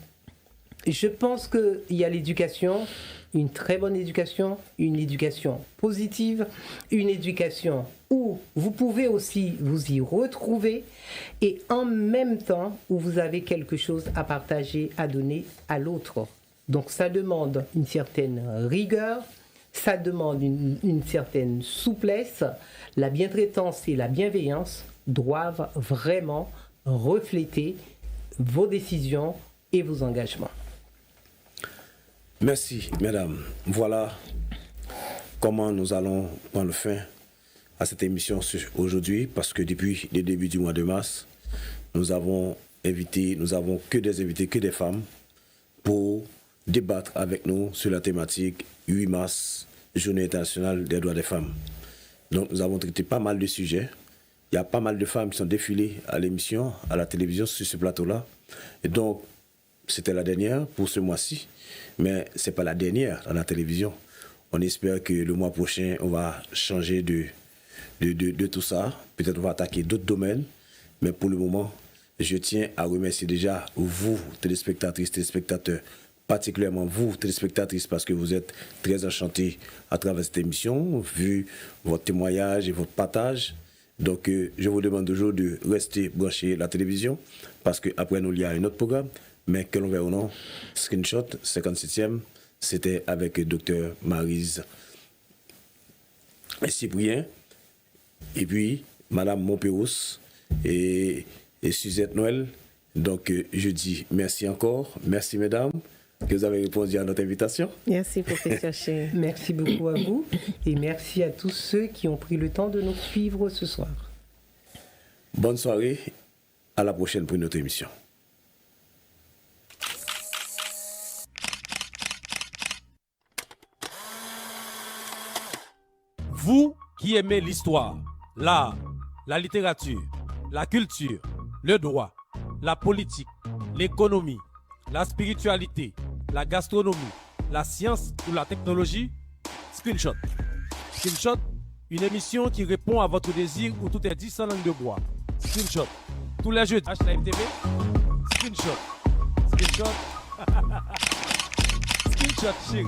je pense qu'il y a l'éducation, une très bonne éducation, une éducation positive, une éducation où vous pouvez aussi vous y retrouver et en même temps où vous avez quelque chose à partager, à donner à l'autre. Donc ça demande une certaine rigueur, ça demande une certaine souplesse. La bientraitance et la bienveillance doivent vraiment refléter vos décisions et vos engagements. Merci, mesdames. Voilà comment nous allons prendre fin à cette émission aujourd'hui, parce que depuis le début du mois de mars, nous avons que des invités, que des femmes, pour débattre avec nous sur la thématique 8 mars, Journée internationale des droits des femmes. Donc nous avons traité pas mal de sujets, il y a pas mal de femmes qui sont défilées à l'émission, à la télévision, sur ce plateau-là. Et donc, c'était la dernière pour ce mois-ci, mais ce n'est pas la dernière à la télévision. On espère que le mois prochain, on va changer de tout ça. Peut-être on va attaquer d'autres domaines, mais pour le moment, je tiens à remercier déjà vous, téléspectatrices, téléspectateurs, particulièrement vous, téléspectatrices, parce que vous êtes très enchantés à travers cette émission, vu votre témoignage et votre partage. Donc, je vous demande toujours de rester branchés à la télévision, parce qu'après nous, il y a un autre programme, mais que l'on verra ou non, Screenshot, 57e, c'était avec Dr Maryse et Cyprien, et puis Madame Montpérous et Suzette Noël. Donc, je dis merci encore, merci mesdames, que vous avez répondu à notre invitation. Merci, professeur Chéri. Merci beaucoup à vous et merci à tous ceux qui ont pris le temps de nous suivre ce soir. Bonne soirée, à la prochaine pour une autre émission. Vous qui aimez l'histoire, l'art, la littérature, la culture, le droit, la politique, l'économie, la spiritualité, la gastronomie, la science ou la technologie, Screenshot. Screenshot, une émission qui répond à votre désir où tout est dit sans langue de bois. Screenshot. Tous les jeudis, HLive TV. Screenshot. Screenshot. Screenshot, chérie.